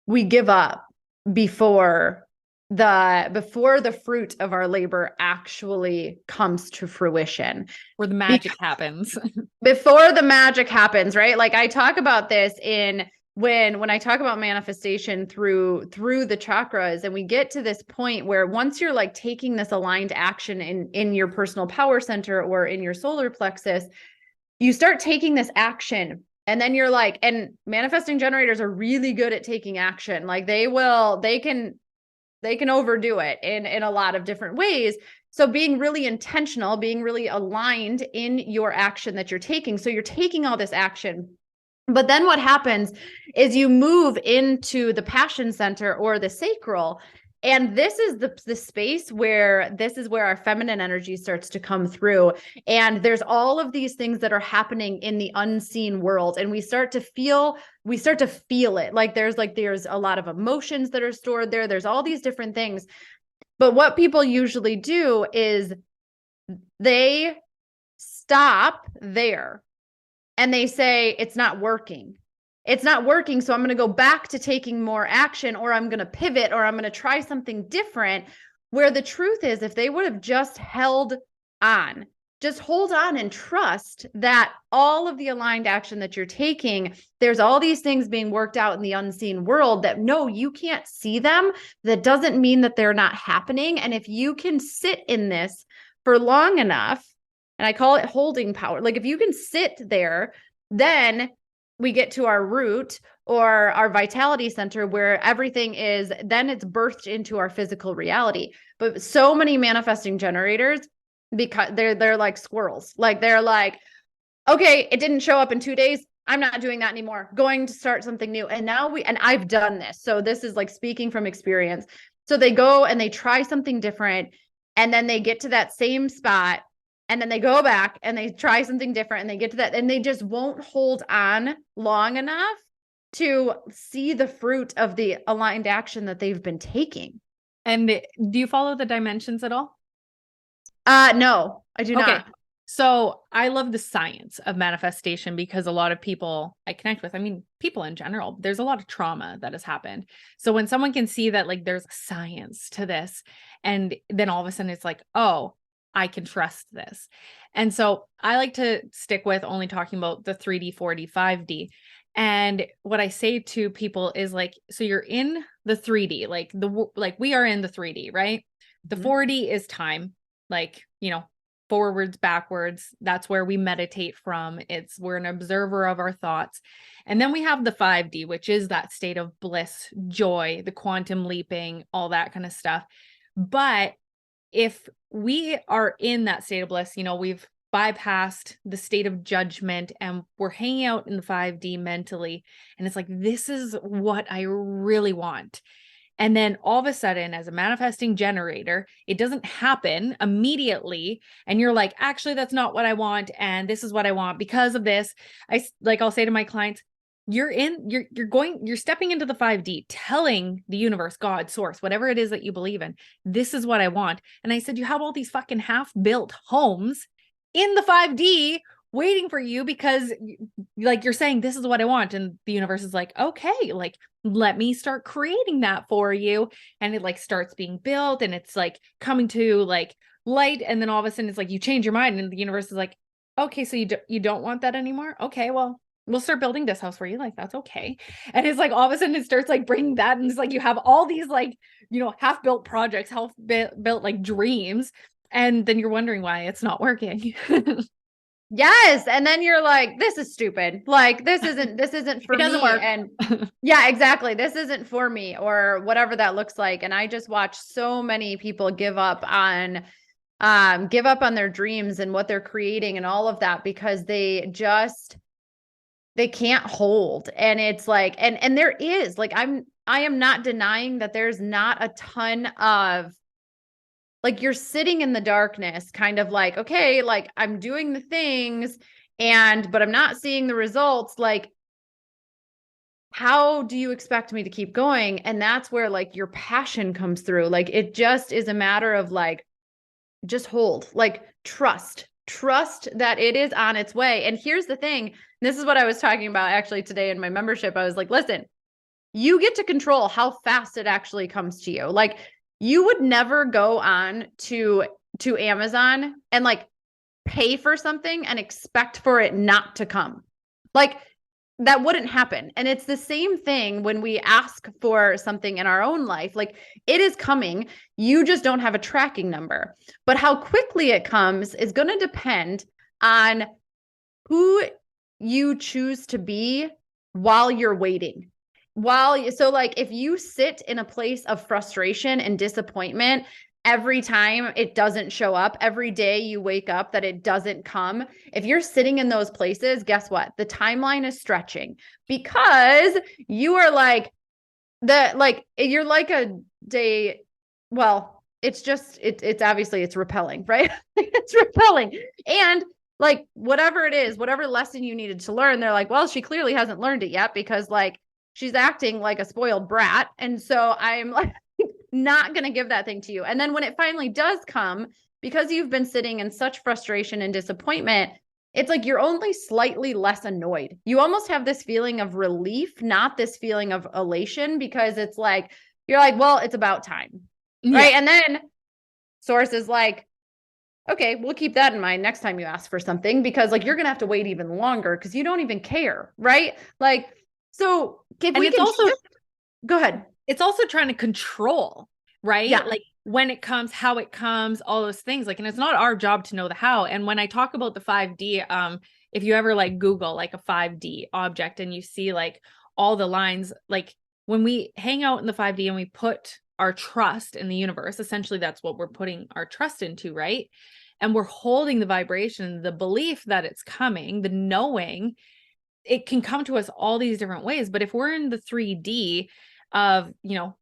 we give up before the fruit of our labor actually comes to fruition, where the magic happens. Before the magic happens, right? Like I talk about this when I talk about manifestation through the chakras, and we get to this point where once you're like taking this aligned action in your personal power center or in your solar plexus, you start taking this action. And then you're like, and manifesting generators are really good at taking action. Like they can overdo it in a lot of different ways. So being really intentional, being really aligned in your action that you're taking. So you're taking all this action. But then what happens is you move into the passion center or the sacral. And this is the space where our feminine energy starts to come through. And there's all of these things that are happening in the unseen world. And we start to feel it. Like there's a lot of emotions that are stored there. There's all these different things. But what people usually do is they stop there and they say, it's not working. It's not working. So I'm going to go back to taking more action, or I'm going to pivot, or I'm going to try something different. Where the truth is, if they would have just hold on and trust that all of the aligned action that you're taking, there's all these things being worked out in the unseen world that no, you can't see them. That doesn't mean that they're not happening. And if you can sit in this for long enough, and I call it holding power, like if you can sit there, then we get to our root or our vitality center where everything is, then it's birthed into our physical reality. But so many manifesting generators, because they're like squirrels, like they're like, okay, it didn't show up in 2 days. I'm not doing that anymore. Going to start something new. And I've done this. So this is like speaking from experience. So they go and they try something different, and then they get to that same spot. And then they go back and they try something different, and they get to that, and they just won't hold on long enough to see the fruit of the aligned action that they've been taking. And do you follow the dimensions at all? No, I do not. So I love the science of manifestation because a lot of people I connect with, I mean, people in general, there's a lot of trauma that has happened. So when someone can see that like there's science to this, and then all of a sudden it's like, oh, I can trust this. And so I like to stick with only talking about the 3D, 4D, 5D. And what I say to people is like, so you're in the 3D, like we are in the 3D, right? The 4D is time, like, forwards, backwards. That's where we meditate from. We're an observer of our thoughts. And then we have the 5D, which is that state of bliss, joy, the quantum leaping, all that kind of stuff. But if we are in that state of bliss, we've bypassed the state of judgment and we're hanging out in the 5D mentally. And it's like, this is what I really want. And then all of a sudden, as a manifesting generator, it doesn't happen immediately. And you're like, actually, that's not what I want. And this is what I want because of this. I'll say to my clients, you're stepping into the 5D, telling the universe, God, source, whatever it is that you believe in, this is what I want. And I said, you have all these fucking half-built homes in the 5D waiting for you because like you're saying, this is what I want. And the universe is like, okay, like, let me start creating that for you. And it like starts being built and it's like coming to like light. And then all of a sudden it's like, you change your mind and the universe is like, okay, so you don't want that anymore. Okay, well, we'll start building this house for you. Like, that's okay. And it's like, all of a sudden it starts like bringing that. And it's like, you have all these like, half built projects, half built like dreams. And then you're wondering why it's not working. Yes. And then you're like, this is stupid. Like, this isn't for It doesn't me. work. And yeah, exactly. This isn't for me, or whatever that looks like. And I just watch so many people give up on their dreams and what they're creating and all of that, because they can't hold. And it's like, and there is like, I am not denying that there's not a ton of, like, you're sitting in the darkness, kind of like, okay, like I'm doing the things but I'm not seeing the results. Like, how do you expect me to keep going? And that's where like your passion comes through. Like, it just is a matter of like, just hold, like trust that it is on its way. And here's the thing. This is what I was talking about actually today in my membership. I was like, listen, you get to control how fast it actually comes to you. Like, you would never go on to Amazon and like pay for something and expect for it not to come. Like, that wouldn't happen. And it's the same thing when we ask for something in our own life. Like, it is coming. You just don't have a tracking number. But how quickly it comes is going to depend on who you choose to be while you're waiting. So like, if you sit in a place of frustration and disappointment every time it doesn't show up, every day you wake up that it doesn't come, if you're sitting in those places, guess what? The timeline is stretching, because you are like you're like a day. Well, it's obviously it's repelling, right? It's repelling. And like, whatever it is, whatever lesson you needed to learn, they're like, well, she clearly hasn't learned it yet, because like, she's acting like a spoiled brat. And so I'm like, not going to give that thing to you. And then when it finally does come, because you've been sitting in such frustration and disappointment, it's like you're only slightly less annoyed. You almost have this feeling of relief, not this feeling of elation, because it's like, you're like, well, it's about time. Yeah. Right. And then Source is like, okay, we'll keep that in mind next time you ask for something, because like, you're going to have to wait even longer because you don't even care. Right. Like, so if we can also go ahead. It's also trying to control, right? Yeah. Like, when it comes, how it comes, all those things. Like, and it's not our job to know the how. And when I talk about the 5D, if you ever like Google like a 5D object and you see like all the lines, like when we hang out in the 5D and we put our trust in the universe, essentially that's what we're putting our trust into, right? And we're holding the vibration, the belief that it's coming, the knowing. It can come to us all these different ways. But if we're in the 3D of,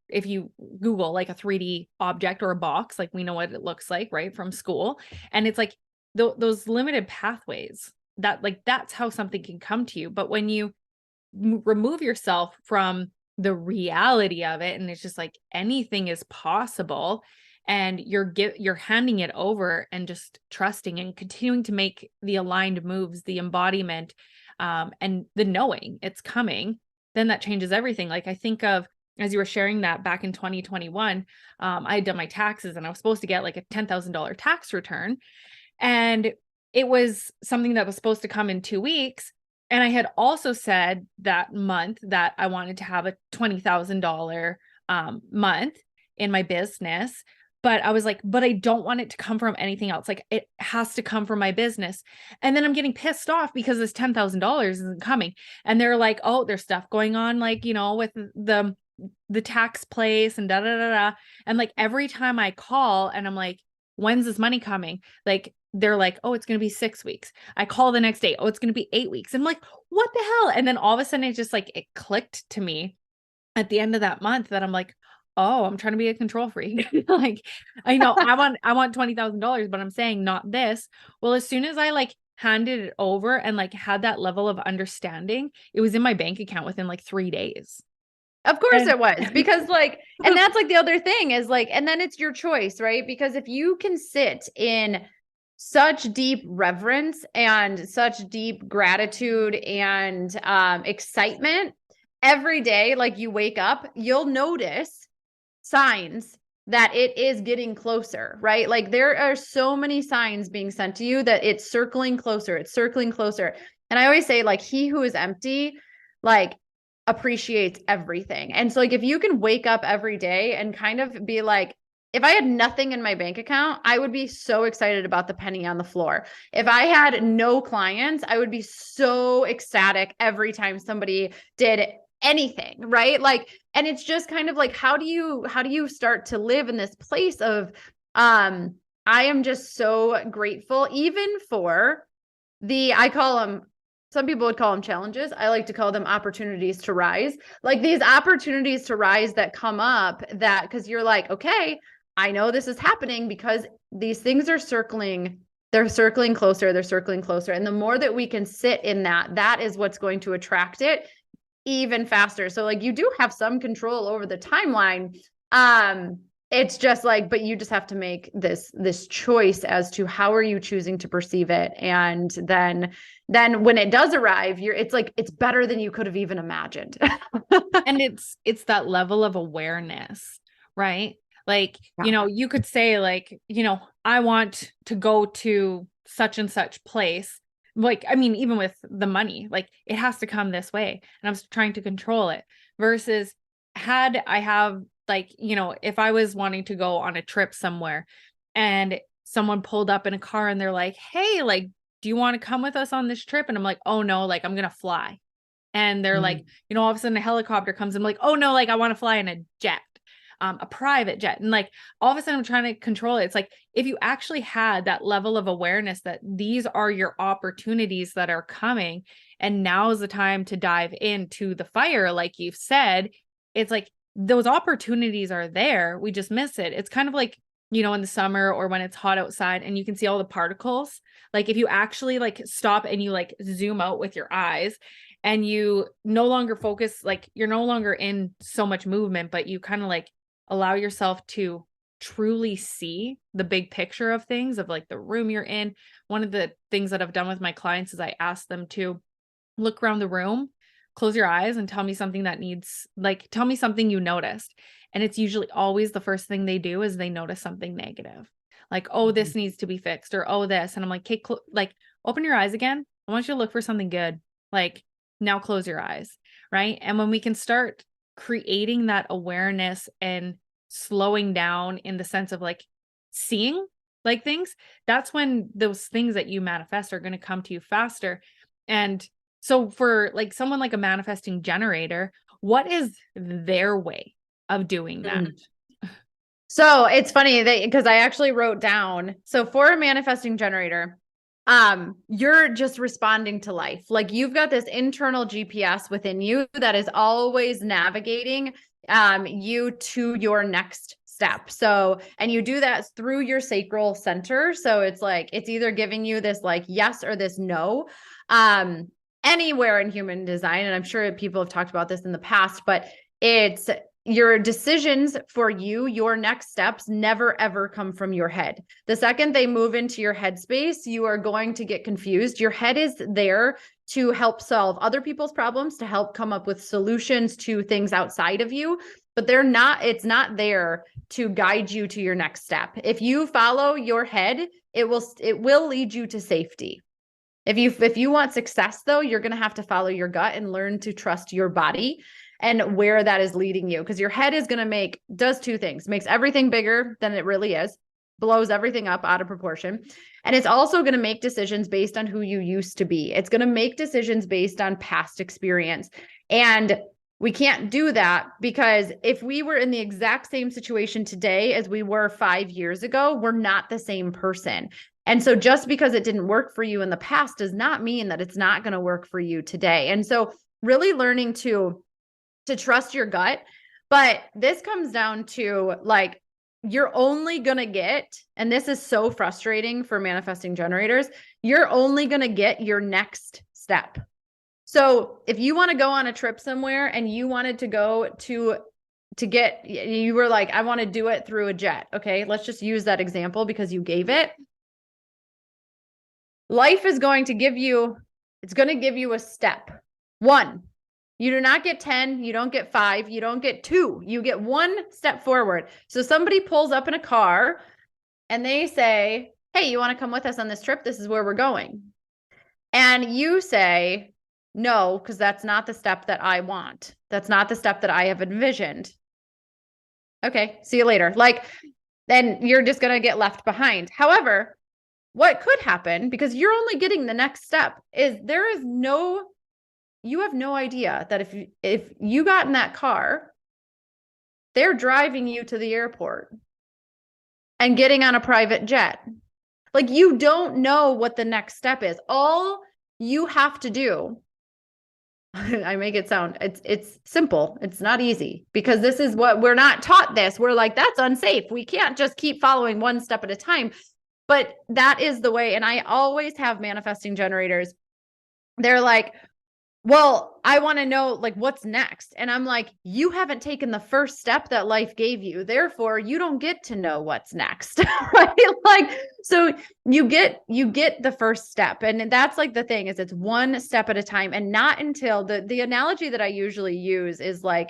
if you Google like a 3D object or a box, like we know what it looks like, right, from school. And it's like those limited pathways that like, that's how something can come to you. But when you remove yourself from the reality of it, and it's just like anything is possible, and you're handing it over and just trusting and continuing to make the aligned moves, the embodiment, and the knowing it's coming, then that changes everything. Like, I think of, as you were sharing that back in 2021, I had done my taxes and I was supposed to get like a $10,000 tax return. And it was something that was supposed to come in 2 weeks. And I had also said that month that I wanted to have a $20,000 month in my business. But I was like, but I don't want it to come from anything else. Like, it has to come from my business. And then I'm getting pissed off because this $10,000 isn't coming. And they're like, oh, there's stuff going on, like, with the tax place and da da da da. And like, every time I call and I'm like, when's this money coming? Like, they're like, oh, it's going to be 6 weeks. I call the next day. Oh, it's going to be 8 weeks. I'm like, what the hell? And then all of a sudden it just like, it clicked to me at the end of that month that I'm like, oh, I'm trying to be a control freak. Like, I know I want $20,000, but I'm saying not this. Well, as soon as I like handed it over and like had that level of understanding, it was in my bank account within like 3 days. Of course it was, because like, and that's like the other thing is like, and then it's your choice, right? Because if you can sit in such deep reverence and such deep gratitude and excitement every day, like you wake up, you'll notice signs that it is getting closer, right? Like, there are so many signs being sent to you that it's circling closer. It's circling closer. And I always say, like, he who is empty, like, appreciates everything. And so, like, if you can wake up every day and kind of be like, if I had nothing in my bank account, I would be so excited about the penny on the floor. If I had no clients, I would be so ecstatic every time somebody did anything, right? Like, and it's just kind of like, how do you start to live in this place of, I am just so grateful, even for I call them, some people would call them challenges. I like to call them opportunities to rise. Like these opportunities to rise that come up, that because you're like, okay, I know this is happening because these things are circling. They're circling closer. They're circling closer. And the more that we can sit in that, that is what's going to attract it even faster. So like you do have some control over the timeline. It's just like, but you just have to make this choice as to how are you choosing to perceive it. And then when it does arrive, it's like, it's better than you could have even imagined. And it's that level of awareness, right? Like, you know, you could say like, you know, I want to go to such and such place. Like, I mean, even with the money, like it has to come this way and I'm trying to control it versus had I have like, you know, if I was wanting to go on a trip somewhere and someone pulled up in a car and they're like, hey, like, do you want to come with us on this trip? And I'm like, oh no, like I'm going to fly. And they're like, you know, all of a sudden a helicopter comes and I'm like, oh no, like I want to fly in a jet. A private jet. And like all of a sudden I'm trying to control it. It's like, if you actually had that level of awareness that these are your opportunities that are coming, and now is the time to dive into the fire, like you've said, it's like those opportunities are there. We just miss it. It's kind of like, you know, in the summer or when it's hot outside and you can see all the particles. Like if you actually like stop and you like zoom out with your eyes and you no longer focus, like you're no longer in so much movement, but you kind of like allow yourself to truly see the big picture of things, of like the room you're in. One of the things that I've done with my clients is I ask them to look around the room, close your eyes and tell me something tell me something you noticed. And it's usually always the first thing they do is they notice something negative. Like, oh, this needs to be fixed, or oh, this. And I'm like, okay, like open your eyes again. I want you to look for something good. Like now close your eyes. Right. And when we can start creating that awareness and slowing down in the sense of like seeing like things, that's when those things that you manifest are going to come to you faster. And so for like someone like a manifesting generator, what is their way of doing that? So it's funny because I actually wrote down, so for a manifesting generator, you're just responding to life. Like you've got this internal GPS within you that is always navigating you to your next step. So, and you do that through your sacral center. So it's like, it's either giving you this like yes or this no, anywhere in human design. And I'm sure people have talked about this in the past, but it's your decisions for you, your next steps never ever come from your head. The second they move into your headspace, you are going to get confused. Your head is there to help solve other people's problems, to help come up with solutions to things outside of you, but it's not there to guide you to your next step. If you follow your head, it will lead you to safety. If you want success though, you're going to have to follow your gut and learn to trust your body and where that is leading you. Because your head is going to does two things: makes everything bigger than it really is, blows everything up out of proportion. And it's also going to make decisions based on who you used to be. It's going to make decisions based on past experience. And we can't do that, because if we were in the exact same situation today as we were 5 years ago, we're not the same person. And so just because it didn't work for you in the past does not mean that it's not going to work for you today. And so really learning to trust your gut. But this comes down to like, you're only going to get, and this is so frustrating for manifesting generators, you're only going to get your next step. So if you want to go on a trip somewhere and you wanted to go you were like, I want to do it through a jet. Okay. Let's just use that example because you gave it. Life is going to give you a step. 1. You do not get 10. You don't get 5. You don't get 2. You get 1 step forward. So somebody pulls up in a car and they say, hey, you want to come with us on this trip? This is where we're going. And you say, no, because that's not the step that I want. That's not the step that I have envisioned. Okay, see you later. Like, then you're just going to get left behind. However, what could happen, because you're only getting the next step, is you have no idea that if you got in that car, they're driving you to the airport and getting on a private jet. Like, you don't know what the next step is. All you have to do, I make it sound, it's simple. It's not easy, because this is what we're not taught this. We're like, that's unsafe. We can't just keep following one step at a time. But that is the way. And I always have manifesting generators. They're like, well, I want to know, like, what's next. And I'm like, you haven't taken the first step that life gave you. Therefore, you don't get to know what's next. Right? Like, so you get the first step. And that's like the thing, is it's one step at a time, and not until the analogy that I usually use is like,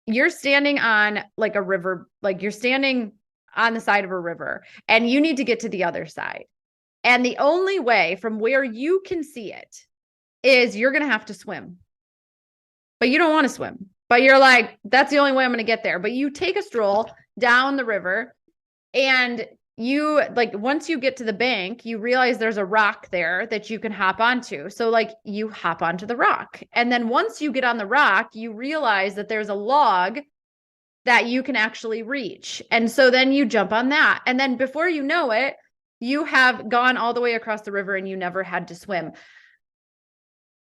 you're standing on like a river, like you're standing on the side of a river, and you need to get to the other side. And the only way from where you can see it is you're going to have to swim, but you don't want to swim, but you're like, that's the only way I'm going to get there. But you take a stroll down the river, and you, like, once you get to the bank, you realize there's a rock there that you can hop onto. So like, you hop onto the rock. And then once you get on the rock, you realize that there's a log that you can actually reach. And so then you jump on that. And then before you know it, you have gone all the way across the river, and you never had to swim.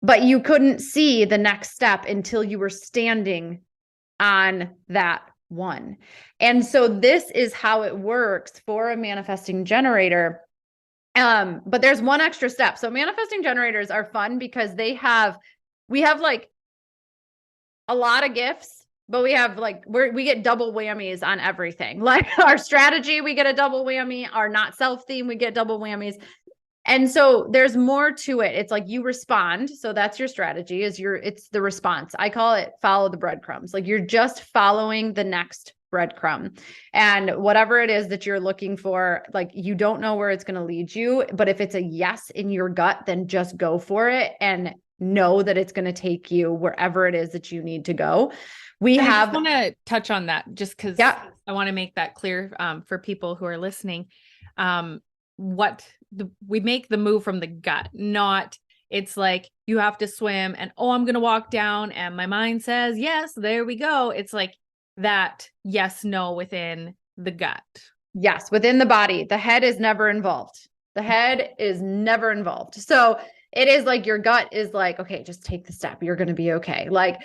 But you couldn't see the next step until you were standing on that one. And so this is how it works for a manifesting generator. But there's one extra step. So manifesting generators are fun because we have like a lot of gifts, but we have like, we get double whammies on everything. Like our strategy, we get a double whammy. Our not self theme, we get double whammies. And so there's more to it. It's like you respond. So that's your strategy, it's the response. I call it follow the breadcrumbs. Like you're just following the next breadcrumb, and whatever it is that you're looking for, like you don't know where it's going to lead you, but if it's a yes in your gut, then just go for it and know that it's going to take you wherever it is that you need to go. I just want to touch on that just because I want to make that clear for people who are listening. We make the move from the gut, not it's like you have to swim and, oh, I'm going to walk down and my mind says, yes, there we go. It's like that yes, no within the gut. Yes, within the body. The head is never involved. The head is never involved. So it is like your gut is like, okay, just take the step. You're going to be okay. Like,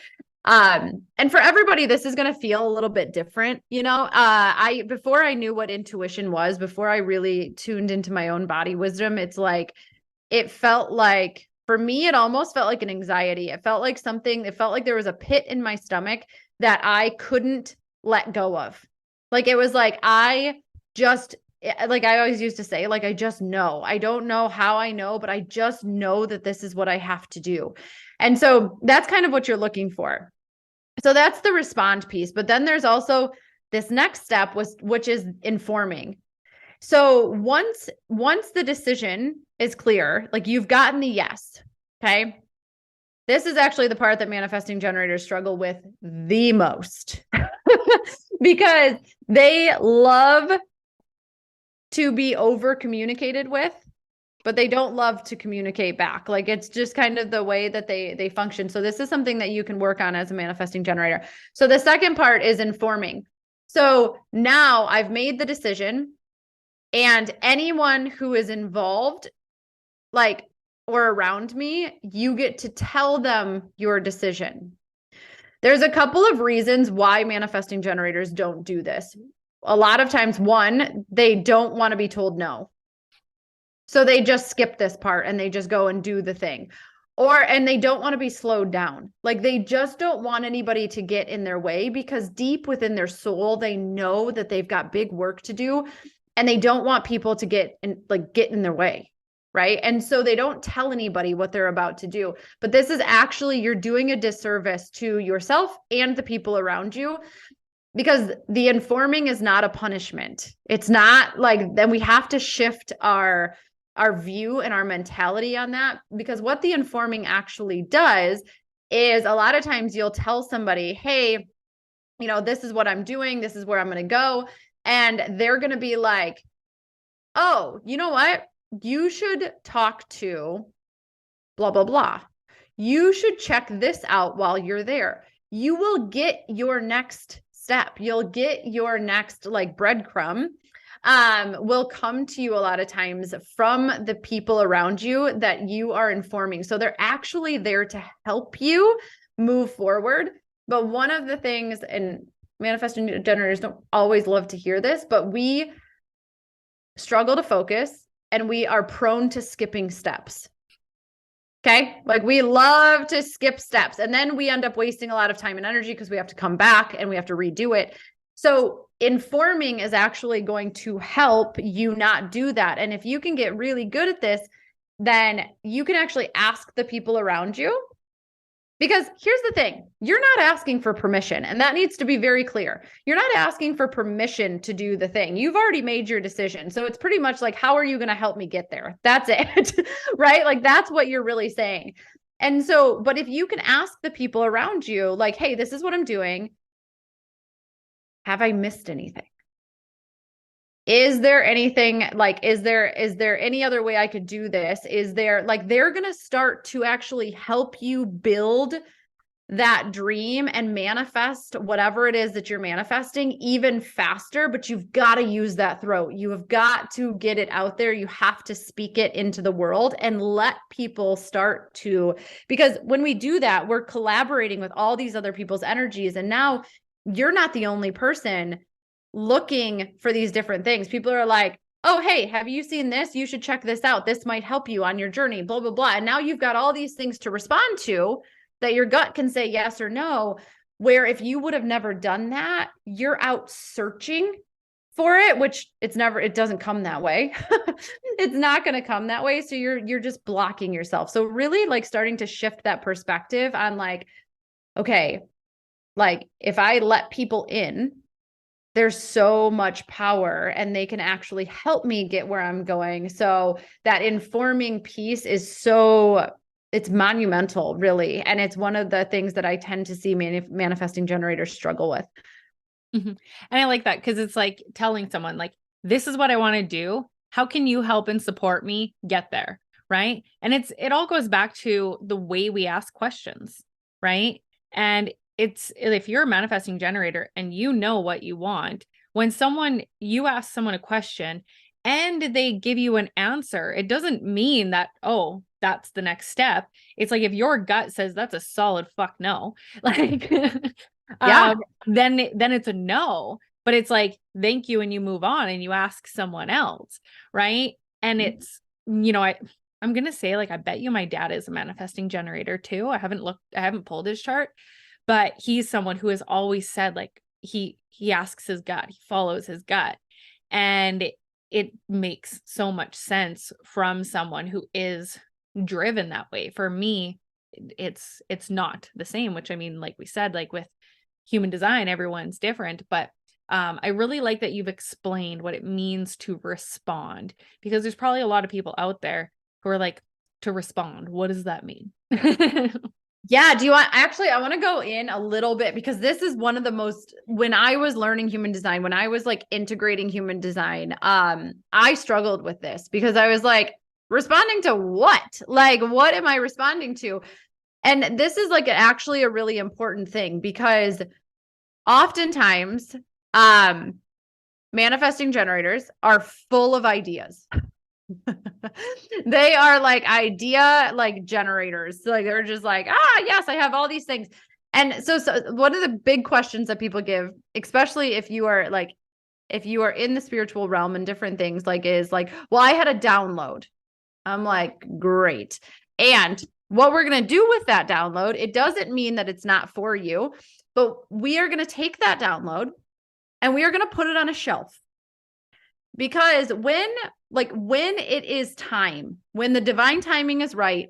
and for everybody, this is going to feel a little bit different. You know, before I knew what intuition was, before I really tuned into my own body wisdom, it's like, it felt like, for me, it almost felt like an anxiety. It felt like there was a pit in my stomach that I couldn't let go of. Like, it was like, like I always used to say, like, I just know. I don't know how I know, but I just know that this is what I have to do. And so that's kind of what you're looking for. So that's the respond piece. But then there's also this next step, which is informing. So once the decision is clear, like you've gotten the yes, okay? This is actually the part that manifesting generators struggle with the most because they love to be over communicated with, but they don't love to communicate back. Like it's just kind of the way that they function. So this is something that you can work on as a manifesting generator. So the second part is informing. So now I've made the decision, and anyone who is involved, like, or around me, you get to tell them your decision. There's a couple of reasons why manifesting generators don't do this. A lot of times, one, they don't want to be told no. So they just skip this part and they just go and do the thing. And they don't want to be slowed down. Like they just don't want anybody to get in their way, because deep within their soul, they know that they've got big work to do, and they don't want people to get in their way. Right. And so they don't tell anybody what they're about to do. But this is actually, you're doing a disservice to yourself and the people around you, because the informing is not a punishment. It's not like, then we have to shift our our view and our mentality on that, because what the informing actually does is a lot of times you'll tell somebody, hey, you know, this is what I'm doing, this is where I'm going to go. And they're going to be like, oh, you know what? You should talk to blah, blah, blah. You should check this out while you're there. You will get your next step. You'll get your next like breadcrumb will come to you a lot of times from the people around you that you are informing. So they're actually there to help you move forward. But one of the things, and manifesting generators don't always love to hear this, but we struggle to focus and we are prone to skipping steps. Okay. Like we love to skip steps and then we end up wasting a lot of time and energy because we have to come back and we have to redo it. So informing is actually going to help you not do that. And if you can get really good at this, then you can actually ask the people around you. Because here's the thing, you're not asking for permission, and that needs to be very clear. You're not asking for permission to do the thing. You've already made your decision. So it's pretty much like, how are you going to help me get there? That's it, right? Like that's what you're really saying. And so, but if you can ask the people around you, like, hey, this is what I'm doing. Have I missed anything? Is there anything like, is there any other way I could do this? Is there like, they're going to start to actually help you build that dream and manifest whatever it is that you're manifesting even faster, but you've got to use that throat. You have got to get it out there. You have to speak it into the world and let people start to, because when we do that, we're collaborating with all these other people's energies. And now you're not the only person looking for these different things. People are like, oh, hey, have you seen this? You should check this out. This might help you on your journey, blah, blah, blah. And now you've got all these things to respond to that your gut can say yes or no, where if you would have never done that, you're out searching for it, which it doesn't come that way. It's not going to come that way. So you're just blocking yourself. So really like starting to shift that perspective on like, okay, like if I let people in, there's so much power and they can actually help me get where I'm going. So that informing piece is it's monumental, really. And it's one of the things that I tend to see manifesting generators struggle with. Mm-hmm. And I like that because it's like telling someone like, this is what I want to do. How can you help and support me get there? Right. And it all goes back to the way we ask questions. Right. And if you're a manifesting generator and you know what you want, when you ask someone a question and they give you an answer, it doesn't mean that, oh, that's the next step. It's like, if your gut says that's a solid fuck no, like, yeah, then it's a no, but it's like, thank you. And you move on and you ask someone else. Right. And it's, you know, I'm going to say like, I bet you my dad is a manifesting generator too. I haven't pulled his chart. But he's someone who has always said like he asks his gut, he follows his gut. And it makes so much sense from someone who is driven that way. For me, it's not the same, which I mean, like we said, like with human design, everyone's different. But I really like that you've explained what it means to respond, because there's probably a lot of people out there who are like, to respond, what does that mean? Yeah. I want to go in a little bit because this is one of the most, when I was learning human design, when I was like integrating human design, I struggled with this because I was like, responding to what? Like, what am I responding to? And this is like actually a really important thing because oftentimes, manifesting generators are full of ideas. They are like idea like generators. Like they're just like, yes, I have all these things. And so one of the big questions that people give, especially if you are in the spiritual realm and different things, like is like, well, I had a download. I'm like, great. And what we're going to do with that download, it doesn't mean that it's not for you, but we are going to take that download and we are going to put it on a shelf. Because when it is time, when the divine timing is right,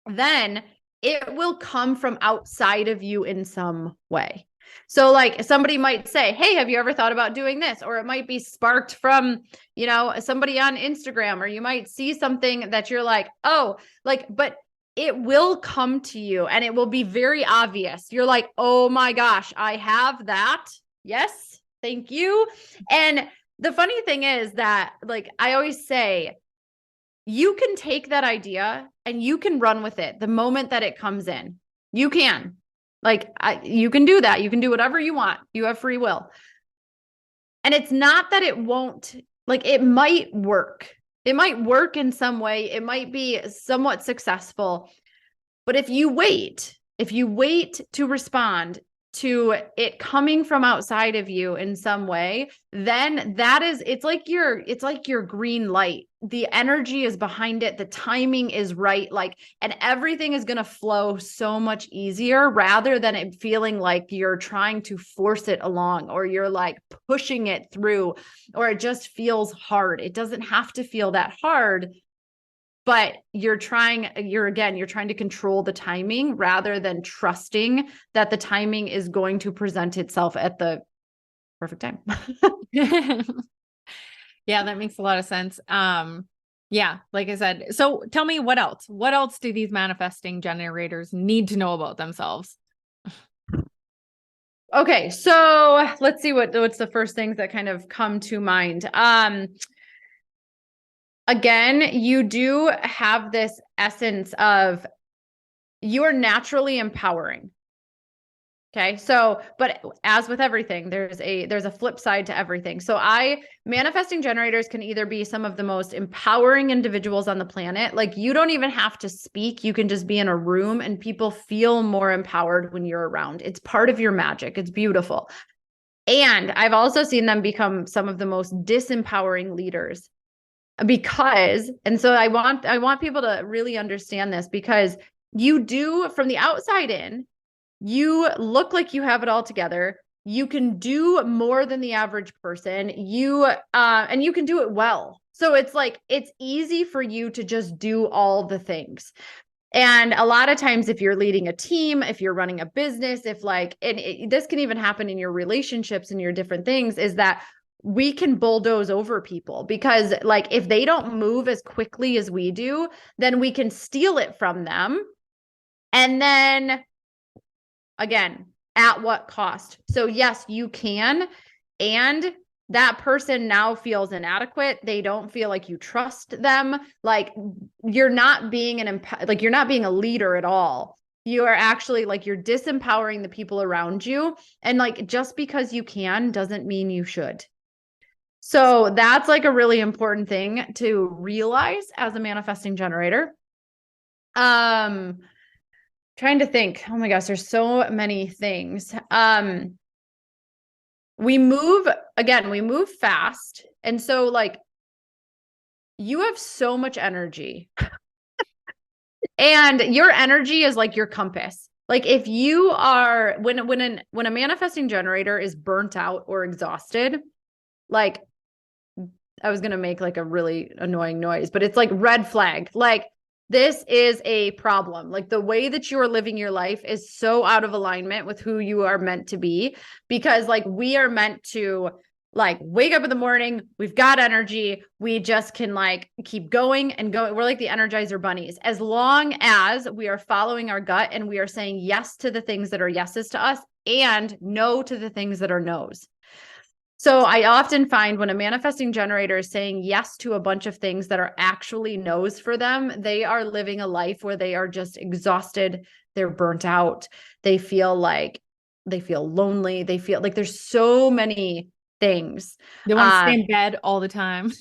then it will come from outside of you in some way. So like somebody might say, hey, have you ever thought about doing this? Or it might be sparked from, you know, somebody on Instagram, or you might see something that you're like, oh, like, but it will come to you and it will be very obvious. You're like, oh my gosh, I have that. Yes. Thank you. And the funny thing is that, like, I always say, you can take that idea and you can run with it the moment that it comes in. You can. Like, you can do that. You can do whatever you want. You have free will. And it's not that it won't, like, it might work. It might work in some way. It might be somewhat successful. But if you wait to respond to it coming from outside of you in some way, then it's like your green light. The energy is behind it. The timing is right. Like, and everything is going to flow so much easier rather than it feeling like you're trying to force it along, or you're like pushing it through, or it just feels hard. It doesn't have to feel that hard. But you're trying to control the timing rather than trusting that the timing is going to present itself at the perfect time. Yeah, that makes a lot of sense. Yeah, like I said, so tell me what else do these manifesting generators need to know about themselves? Okay. So let's see what's the first things that kind of come to mind. Again, you do have this essence of you are naturally empowering. Okay. So, but as with everything, there's a flip side to everything. So manifesting generators can either be some of the most empowering individuals on the planet. Like, you don't even have to speak. You can just be in a room and people feel more empowered when you're around. It's part of your magic. It's beautiful. And I've also seen them become some of the most disempowering leaders. And so I want people to really understand this, because you do, from the outside in, you look like you have it all together. You can do more than the average person. And you can do it well. So it's like, it's easy for you to just do all the things. And a lot of times, if you're leading a team, if you're running a business, this can even happen in your relationships and your different things, is that we can bulldoze over people, because like, if they don't move as quickly as we do, then we can steal it from them. And then again, at what cost? So yes, you can. And that person now feels inadequate. They don't feel like you trust them. Like, you're not being you're not being a leader at all. You are actually, like, you're disempowering the people around you. And like, just because you can doesn't mean you should. So that's like a really important thing to realize as a manifesting generator. Trying to think, oh my gosh, there's so many things. We move fast. And so like, you have so much energy and your energy is like your compass. Like, if you are, when a manifesting generator is burnt out or exhausted, like, I was going to make like a really annoying noise, but it's like red flag. Like, this is a problem. Like, the way that you are living your life is so out of alignment with who you are meant to be, because like, we are meant to like wake up in the morning, we've got energy, we just can like keep going and going. We're like the Energizer bunnies. As long as we are following our gut and we are saying yes to the things that are yeses to us and no to the things that are nos. So I often find when a manifesting generator is saying yes to a bunch of things that are actually no's for them, they are living a life where they are just exhausted. They're burnt out. They feel lonely. They feel like there's so many things. They want to stay in bed all the time.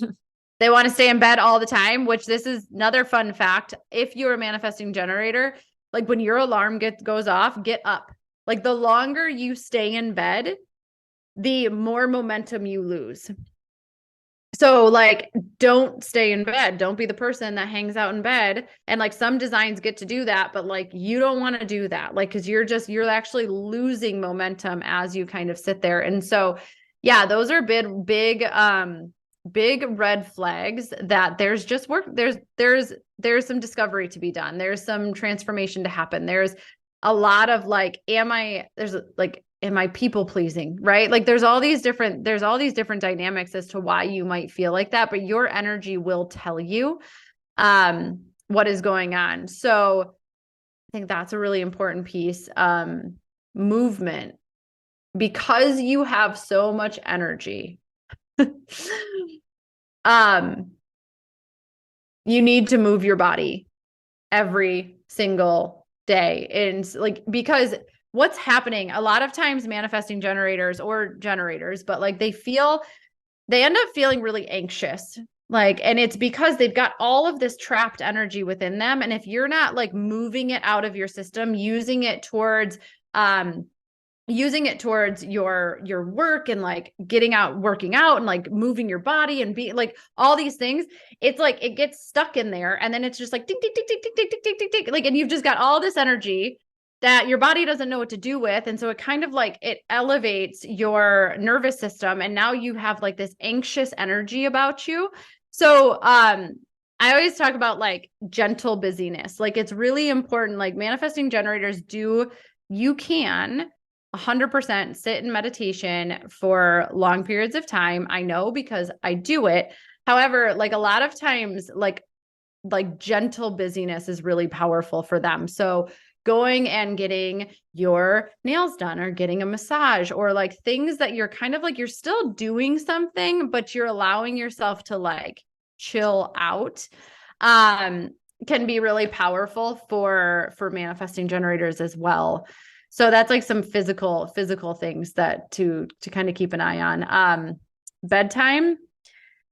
They want to stay in bed all the time, which this is another fun fact. If you're a manifesting generator, like, when your alarm goes off, get up. Like, the longer you stay in bed, the more momentum you lose. So like, don't stay in bed. Don't be the person that hangs out in bed. And like, some designs get to do that, but like, you don't want to do that. Like, cause you're actually losing momentum as you kind of sit there. And so, yeah, those are big red flags that there's just work. There's some discovery to be done. There's some transformation to happen. There's a lot of like, am I people pleasing, right? Like there's all these different dynamics as to why you might feel like that, but your energy will tell you what is going on. So I think that's a really important piece. Movement, because you have so much energy. You need to move your body every single day. And like, because what's happening a lot of times, manifesting generators, but like they end up feeling really anxious. Like, and it's because they've got all of this trapped energy within them. And if you're not like moving it out of your system, using it towards your work and like getting out, working out and like moving your body and be like all these things, it's like it gets stuck in there. And then it's just like tick, tick, tick, tick, tick, tick, tick, tick, tick, tick. Like, and you've just got all this energy that your body doesn't know what to do with. And so it kind of like it elevates your nervous system. And now you have like this anxious energy about you. So I always talk about like gentle busyness. Like it's really important. Like manifesting generators you can 100% sit in meditation for long periods of time. I know because I do it. However, like a lot of times, like gentle busyness is really powerful for them. So going and getting your nails done or getting a massage or like things that you're kind of like, you're still doing something, but you're allowing yourself to like chill out, can be really powerful for manifesting generators as well. So that's like some physical things that to kind of keep an eye on. Bedtime.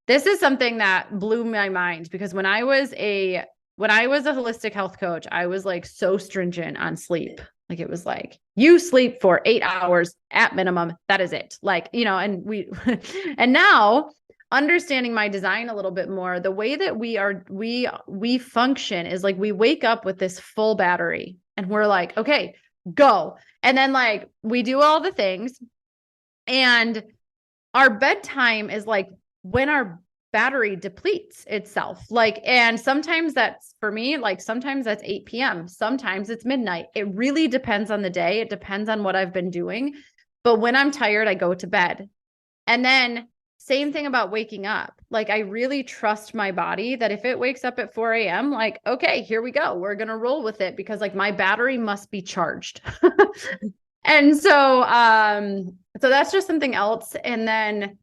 This is something that blew my mind because when I was a holistic health coach, I was like so stringent on sleep. Like it was like, you sleep for 8 hours at minimum. That is it. Like, you know, and and now understanding my design a little bit more, the way that we function is like, we wake up with this full battery and we're like, okay, go. And then like, we do all the things and our bedtime is like when our battery depletes itself. Like, and sometimes that's for me, like sometimes that's 8 p.m. Sometimes it's midnight. It really depends on the day. It depends on what I've been doing. But when I'm tired, I go to bed. And then same thing about waking up. Like, I really trust my body that if it wakes up at 4 a.m., like, okay, here we go. We're going to roll with it because like my battery must be charged. And so that's just something else. And then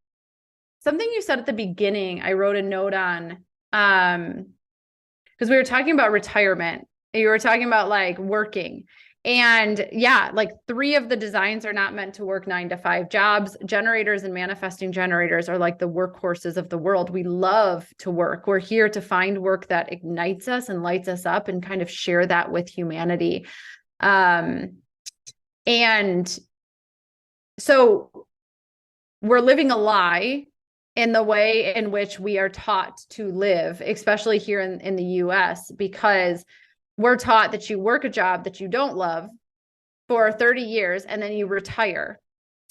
something you said at the beginning, I wrote a note on, because we were talking about retirement. You were talking about like working. And yeah, like 3 of the designs are not meant to work 9-to-5 jobs. Generators and manifesting generators are like the workhorses of the world. We love to work. We're here to find work that ignites us and lights us up and kind of share that with humanity. And so we're living a lie in the way in which we are taught to live, especially here in the US, because we're taught that you work a job that you don't love for 30 years and then you retire.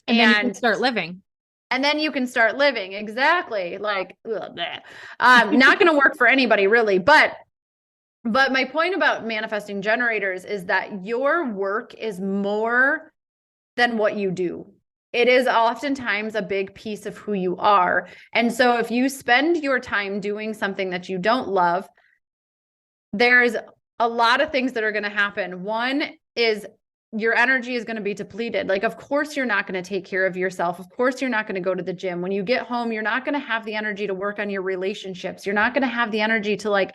And then you can start living. And then you can start living. Exactly. Like, not going to work for anybody really. But my point about manifesting generators is that your work is more than what you do. It is oftentimes a big piece of who you are. And so if you spend your time doing something that you don't love, there's a lot of things that are going to happen. One is your energy is going to be depleted. Like, of course, you're not going to take care of yourself. Of course, you're not going to go to the gym. When you get home, you're not going to have the energy to work on your relationships. You're not going to have the energy to like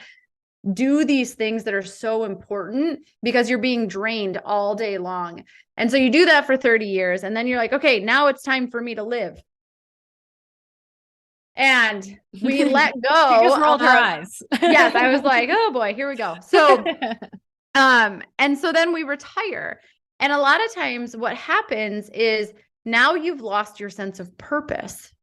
do these things that are so important because you're being drained all day long. And so you do that for 30 years. And then you're like, okay, now it's time for me to live. And we let go. You just rolled her eyes. Yes. I was like, oh boy, here we go. So, and so then we retire. And a lot of times what happens is now you've lost your sense of purpose.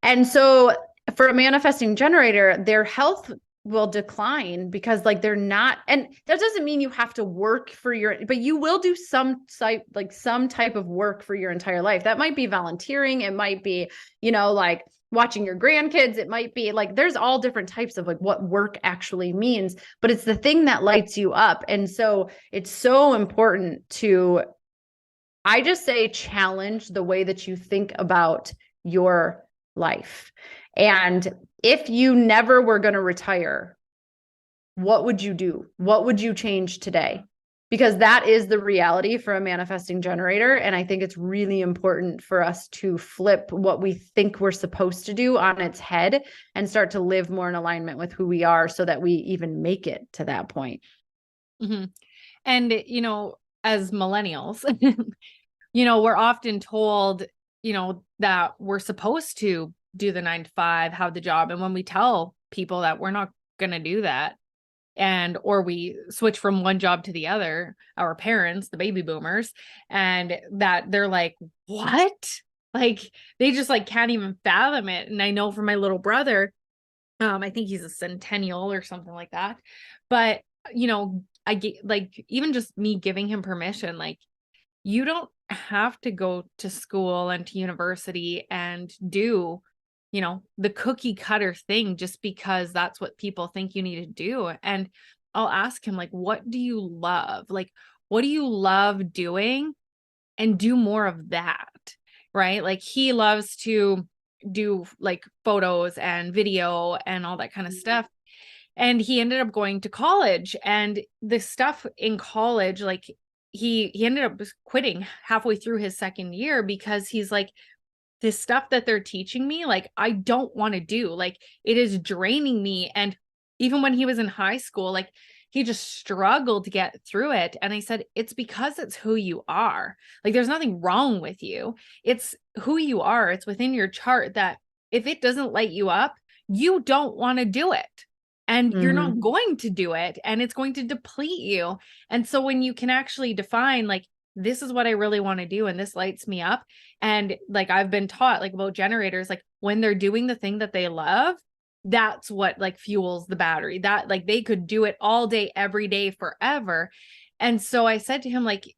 And so for a manifesting generator, their health will decline because like they're not, and that doesn't mean you have to work for but you will do some type of work for your entire life. That might be volunteering. It might be, like watching your grandkids. It might be like, there's all different types of like what work actually means, but it's the thing that lights you up. And so it's so important to I just say challenge the way that you think about your life. And if you never were going to retire, what would you do? What would you change today? Because that is the reality for a manifesting generator. And I think it's really important for us to flip what we think we're supposed to do on its head and start to live more in alignment with who we are so that we even make it to that point. Mm-hmm. And, you know, as millennials, you know, we're often told, you know, that we're supposed to do the 9 to 5, have the job. And when we tell people that we're not going to do that, or we switch from one job to the other, our parents, the baby boomers, and that they're like, what? Like, they just like can't even fathom it. And I know for my little brother, I think he's a centennial or something like that. But, you know, I get like, even just me giving him permission, like, you don't have to go to school and to university and do, you know, the cookie cutter thing just because that's what people think you need to do. And I'll ask him, like, what do you love? Like, what do you love doing? And do more of that, right? Like, he loves to do like photos and video and all that kind of stuff. And he ended up going to college, and the stuff in college, like, he ended up quitting halfway through his second year because he's like, this stuff that they're teaching me, like, I don't want to do, like, it is draining me. And even when he was in high school, like, he just struggled to get through it. And I said, it's because it's who you are. Like, there's nothing wrong with you. It's who you are. It's within your chart that if it doesn't light you up, you don't want to do it. And you're not going to do it. And it's going to deplete you. And so when you can actually define, like, this is what I really want to do, and this lights me up. And like, I've been taught, like, about generators, like, when they're doing the thing that they love, that's what like fuels the battery, that like they could do it all day, every day, forever. And so I said to him, like,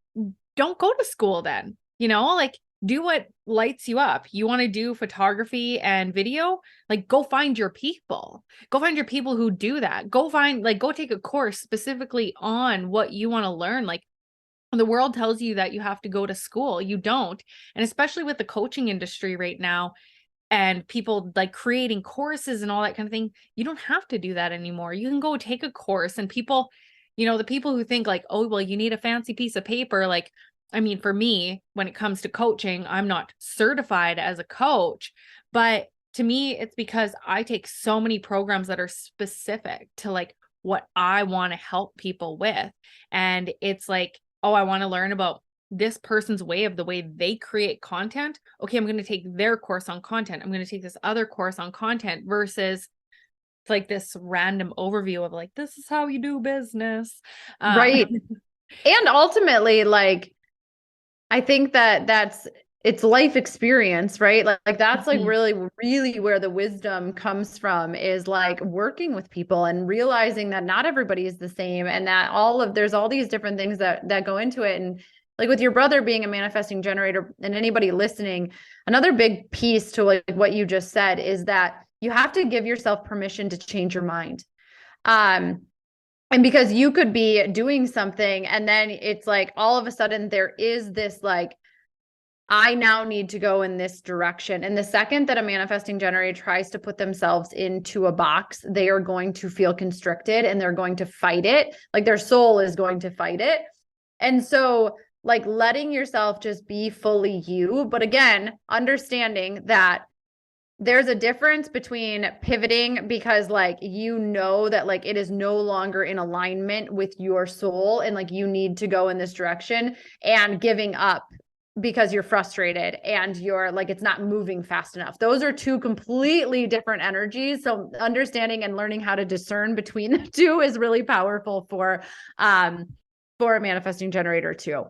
don't go to school then, you know, like, do what lights you up. You want to do photography and video, like, go find your people, who do that. Go take a course specifically on what you want to learn. Like, the world tells you that you have to go to school. You don't. And especially with the coaching industry right now, and people like creating courses and all that kind of thing, you don't have to do that anymore. You can go take a course. And people, you know, the people who think like, oh, well, you need a fancy piece of paper. Like, I mean, for me, when it comes to coaching, I'm not certified as a coach, but to me, it's because I take so many programs that are specific to like what I want to help people with. And it's like, oh, I want to learn about this person's the way they create content. Okay, I'm going to take their course on content. I'm going to take this other course on content versus like this random overview of like, this is how you do business. Right. And ultimately, like, I think that it's life experience, right? Like that's like really, really where the wisdom comes from, is like working with people and realizing that not everybody is the same, and that there's all these different things that go into it. And like with your brother being a manifesting generator, and anybody listening, another big piece to like what you just said is that you have to give yourself permission to change your mind. And because you could be doing something and then it's like all of a sudden there is this like, I now need to go in this direction. And the second that a manifesting generator tries to put themselves into a box, they are going to feel constricted and they're going to fight it. Like their soul is going to fight it. And so like letting yourself just be fully you. But again, understanding that there's a difference between pivoting because like, you know, that like it is no longer in alignment with your soul and like you need to go in this direction, and giving up because you're frustrated and you're like, it's not moving fast enough. Those are two completely different energies. So understanding and learning how to discern between the two is really powerful for a manifesting generator too.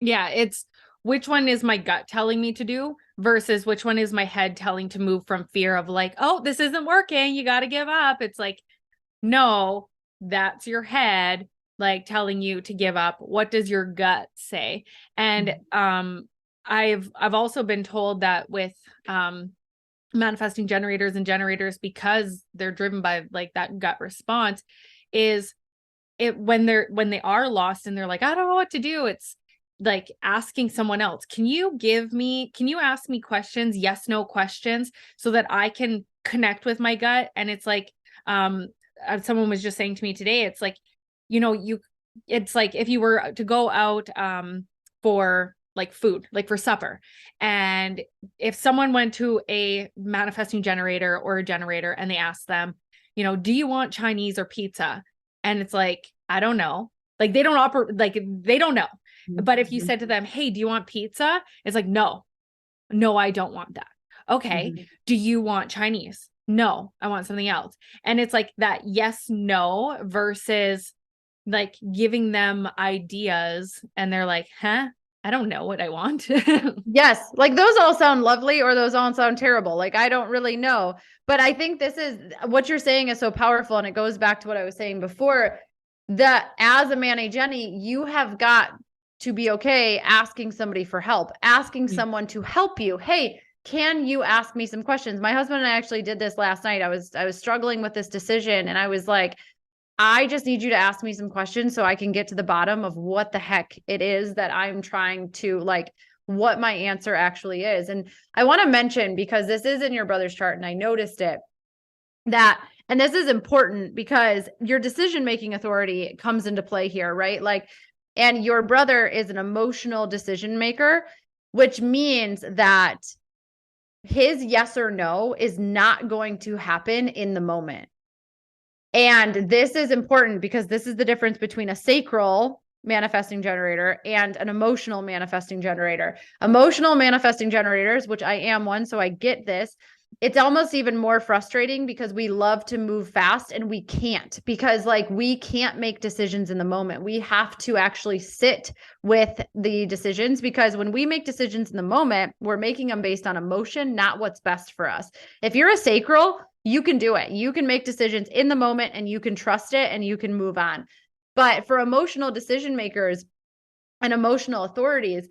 Yeah. It's which one is my gut telling me to do versus which one is my head telling to move from fear of like, oh, this isn't working, you got to give up. It's like, no, that's your head like telling you to give up. What does your gut say? And I've also been told that with manifesting generators and generators, because they're driven by like that gut response, is it when they are lost and they're like, I don't know what to do, it's like asking someone else, can you ask me questions, yes, no questions, so that I can connect with my gut? And it's like, someone was just saying to me today, it's like, it's like if you were to go out, for like food, like for supper. And if someone went to a manifesting generator or a generator and they asked them, do you want Chinese or pizza? And it's like, I don't know. Like they don't operate, like they don't know. But if you said to them, hey, do you want pizza? It's like, no, I don't want that. Okay. Mm-hmm. Do you want Chinese? No, I want something else. And it's like that yes, no versus like giving them ideas and they're like, huh? I don't know what I want. Yes. Like those all sound lovely or those all sound terrible. Like, I don't really know, but I think this is what you're saying is so powerful. And it goes back to what I was saying before, that as a Manny Jenny, you have got to be okay asking somebody for help, asking someone to help you. Hey, can you ask me some questions? My husband and I actually did this last night. I was struggling with this decision and I was like, I just need you to ask me some questions so I can get to the bottom of what the heck it is that I'm trying to, like, what my answer actually is. And I want to mention, because this is in your brother's chart and I noticed it, that, and this is important because your decision-making authority comes into play here, right? Like, and your brother is an emotional decision maker, which means that his yes or no is not going to happen in the moment. And this is important because this is the difference between a sacral manifesting generator and an emotional manifesting generator. Emotional manifesting generators, which I am one, so I get this. It's almost even more frustrating because we love to move fast and we can't, because like we can't make decisions in the moment. We have to actually sit with the decisions, because when we make decisions in the moment, we're making them based on emotion, not what's best for us. If you're a sacral, you can do it. You can make decisions in the moment and you can trust it and you can move on. But for emotional decision makers and emotional authorities,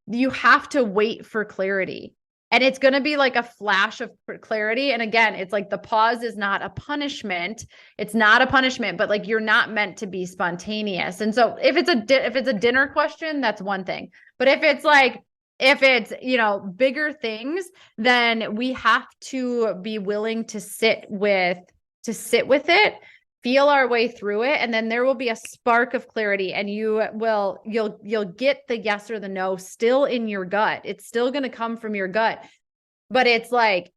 you have to wait for clarity. And it's going to be like a flash of clarity. And again, it's like the pause is not a punishment. It's not a punishment, but like you're not meant to be spontaneous. And so if it's a dinner question, that's one thing. But if it's bigger things, then we have to be willing to sit with it, feel our way through it. And then there will be a spark of clarity and you'll get the yes or the no still in your gut. It's still going to come from your gut, but it's like,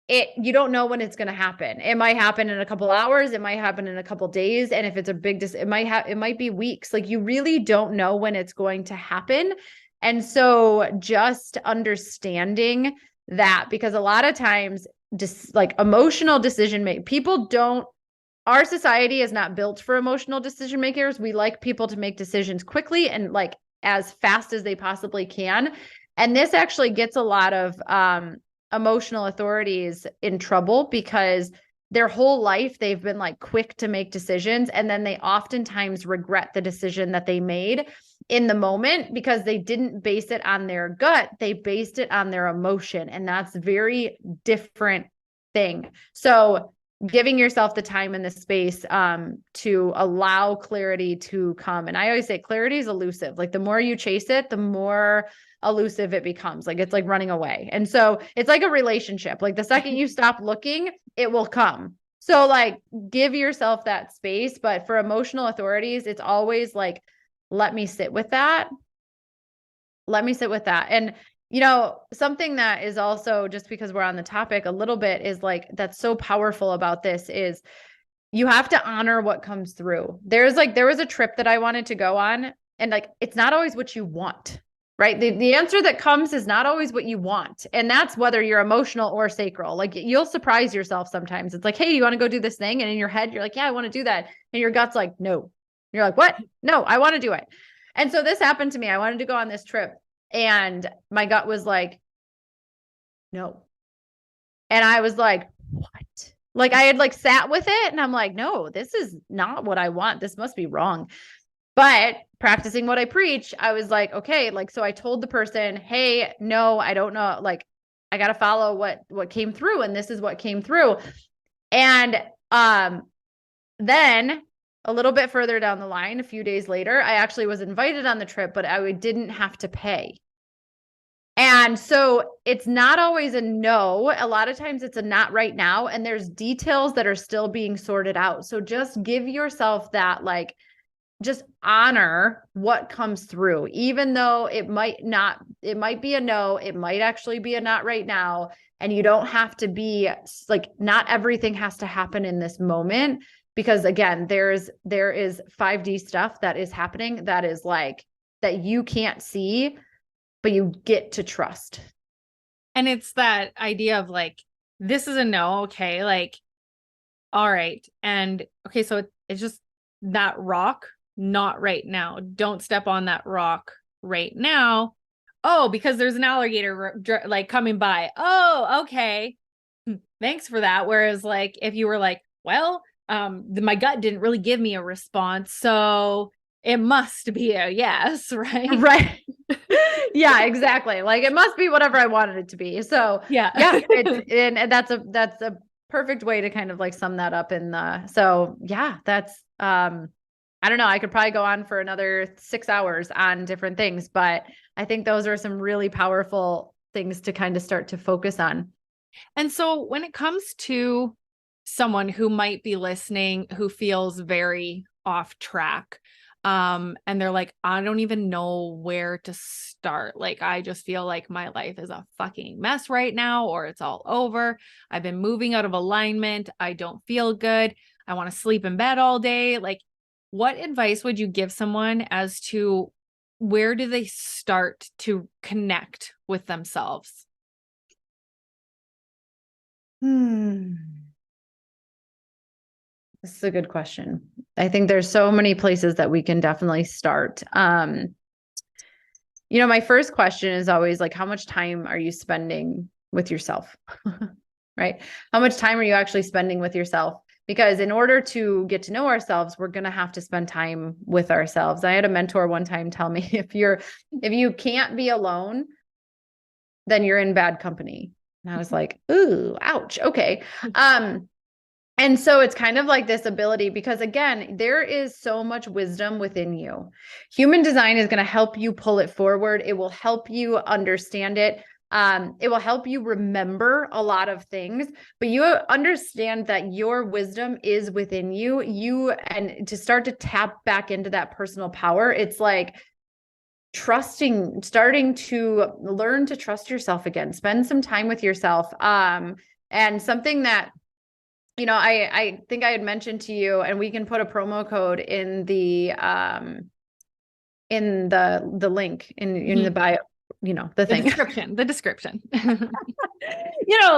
you don't know when it's going to happen. It might happen in a couple hours. It might happen in a couple days. And if it's a big, it might be weeks. Like you really don't know when it's going to happen. And so just understanding that, because a lot of times just like emotional decision making, our society is not built for emotional decision makers. We like people to make decisions quickly and like as fast as they possibly can. And this actually gets a lot of emotional authorities in trouble because their whole life they've been like quick to make decisions. And then they oftentimes regret the decision that they made in the moment because they didn't base it on their gut. They based it on their emotion. And that's a very different thing. So giving yourself the time and the space to allow clarity to come. And I always say clarity is elusive. Like the more you chase it, the more elusive it becomes. Like it's like running away. And so it's like a relationship. Like the second you stop looking, it will come. So like give yourself that space. But for emotional authorities, it's always like, let me sit with that. Let me sit with that. And something that is also, just because we're on the topic a little bit, is like, that's so powerful about this is you have to honor what comes through. There was a trip that I wanted to go on, and like, it's not always what you want, right? The answer that comes is not always what you want. And that's whether you're emotional or sacral. Like you'll surprise yourself sometimes. It's like, hey, you want to go do this thing? And in your head, you're like, yeah, I want to do that. And your gut's like, no. You're like, what? No, I want to do it. And so this happened to me. I wanted to go on this trip. And my gut was like, no. And I was like, what? Like I had like sat with it and I'm like, no, this is not what I want. This must be wrong. But practicing what I preach, I was like, okay, like, so I told the person, hey, no, I don't know. Like, I got to follow what came through. And this is what came through. And then a little bit further down the line, a few days later, I actually was invited on the trip, but I didn't have to pay. And so it's not always a no. A lot of times it's a not right now. And there's details that are still being sorted out. So just give yourself that, like, just honor what comes through, even though it might be a no, it might actually be a not right now. And you don't have to be like, not everything has to happen in this moment, because again, there is 5D stuff that is happening that is like, that you can't see, but you get to trust. And it's that idea of like, this is a no. Okay. Like, all right. And okay. So it's just that rock, not right now. Don't step on that rock right now. Oh, because there's an alligator like coming by. Oh, okay. Thanks for that. Whereas like, if you were like, well, my gut didn't really give me a response, so it must be a yes, right? Right. Yeah, exactly. Like it must be whatever I wanted it to be. So yeah. And that's a perfect way to kind of like sum that up so yeah, that's, I don't know, I could probably go on for another 6 hours on different things, but I think those are some really powerful things to kind of start to focus on. And so when it comes to someone who might be listening, who feels very off track, and they're like, I don't even know where to start. Like, I just feel like my life is a fucking mess right now, or it's all over. I've been moving out of alignment. I don't feel good. I want to sleep in bed all day. Like, what advice would you give someone as to where do they start to connect with themselves? This is a good question. I think there's so many places that we can definitely start. My first question is always like, how much time are you spending with yourself? Right? How much time are you actually spending with yourself? Because in order to get to know ourselves, we're going to have to spend time with ourselves. I had a mentor one time tell me, if you can't be alone, then you're in bad company. And I was like, ooh, ouch. Okay. And so it's kind of like this ability, because again, there is so much wisdom within you. Human design is going to help you pull it forward. It will help you understand it. It will help you remember a lot of things, but you understand that your wisdom is within you. And to start to tap back into that personal power, it's like starting to learn to trust yourself again, spend some time with yourself. And something that, I think I had mentioned to you, and we can put a promo code in the link in the bio, the thing. The description.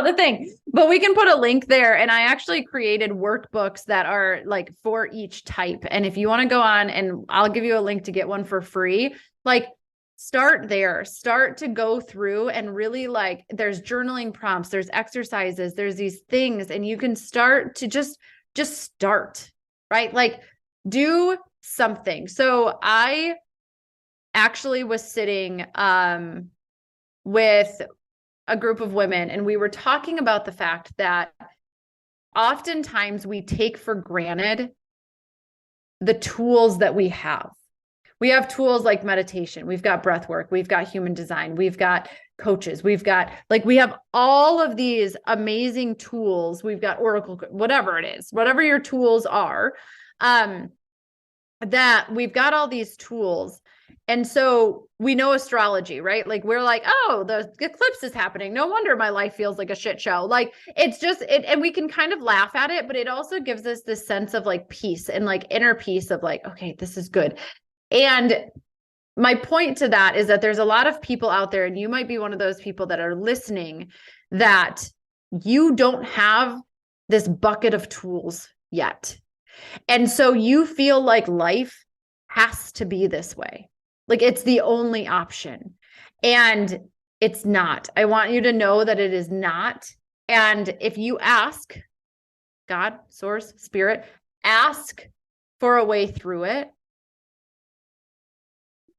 The thing, but we can put a link there. And I actually created workbooks that are like for each type. And if you want to go on, and I'll give you a link to get one for free, like start there, start to go through and really, like, there's journaling prompts, there's exercises, there's these things, and you can start to just start, right? Like do something. So I actually was sitting with a group of women, and we were talking about the fact that oftentimes we take for granted the tools that we have. We have tools like meditation. We've got breath work. We've got human design. We've got coaches. We have all of these amazing tools. We've got Oracle, whatever it is, whatever your tools are, that we've got all these tools. And so we know astrology, right? Like we're like, oh, the eclipse is happening. No wonder my life feels like a shit show. Like it's just it, and we can kind of laugh at it, but it also gives us this sense of like peace and like inner peace of like, okay, this is good. And my point to that is that there's a lot of people out there, and you might be one of those people that are listening, that you don't have this bucket of tools yet. And so you feel like life has to be this way. Like it's the only option. And it's not. I want you to know that it is not. And if you ask God, source, spirit, ask for a way through it,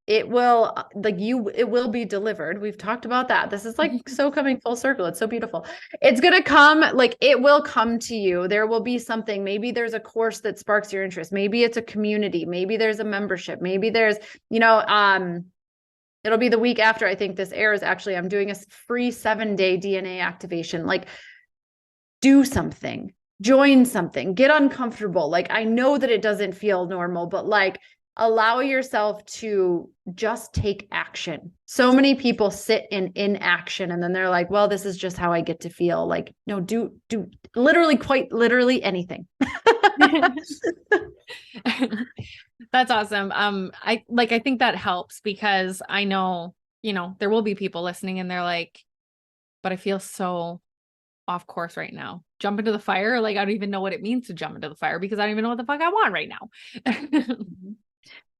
it will it will be delivered. We've talked about that. This is like so coming full circle. It's so beautiful. It's going to come, like it will come to you. There will be something. Maybe there's a course that sparks your interest. Maybe it's a community. Maybe there's a membership. Maybe there's, it'll be the week after I think this airs. Actually, I'm doing a free 7-day DNA activation. Like, do something, join something, get uncomfortable. Like, I know that it doesn't feel normal, but like, allow yourself to just take action. So many people sit in inaction and then they're like, well, this is just how I get to feel. Like, no, do literally, quite literally anything. That's awesome. I think that helps because I know, there will be people listening and they're like, but I feel so off course right now. Jump into the fire. Like, I don't even know what it means to jump into the fire because I don't even know what the fuck I want right now.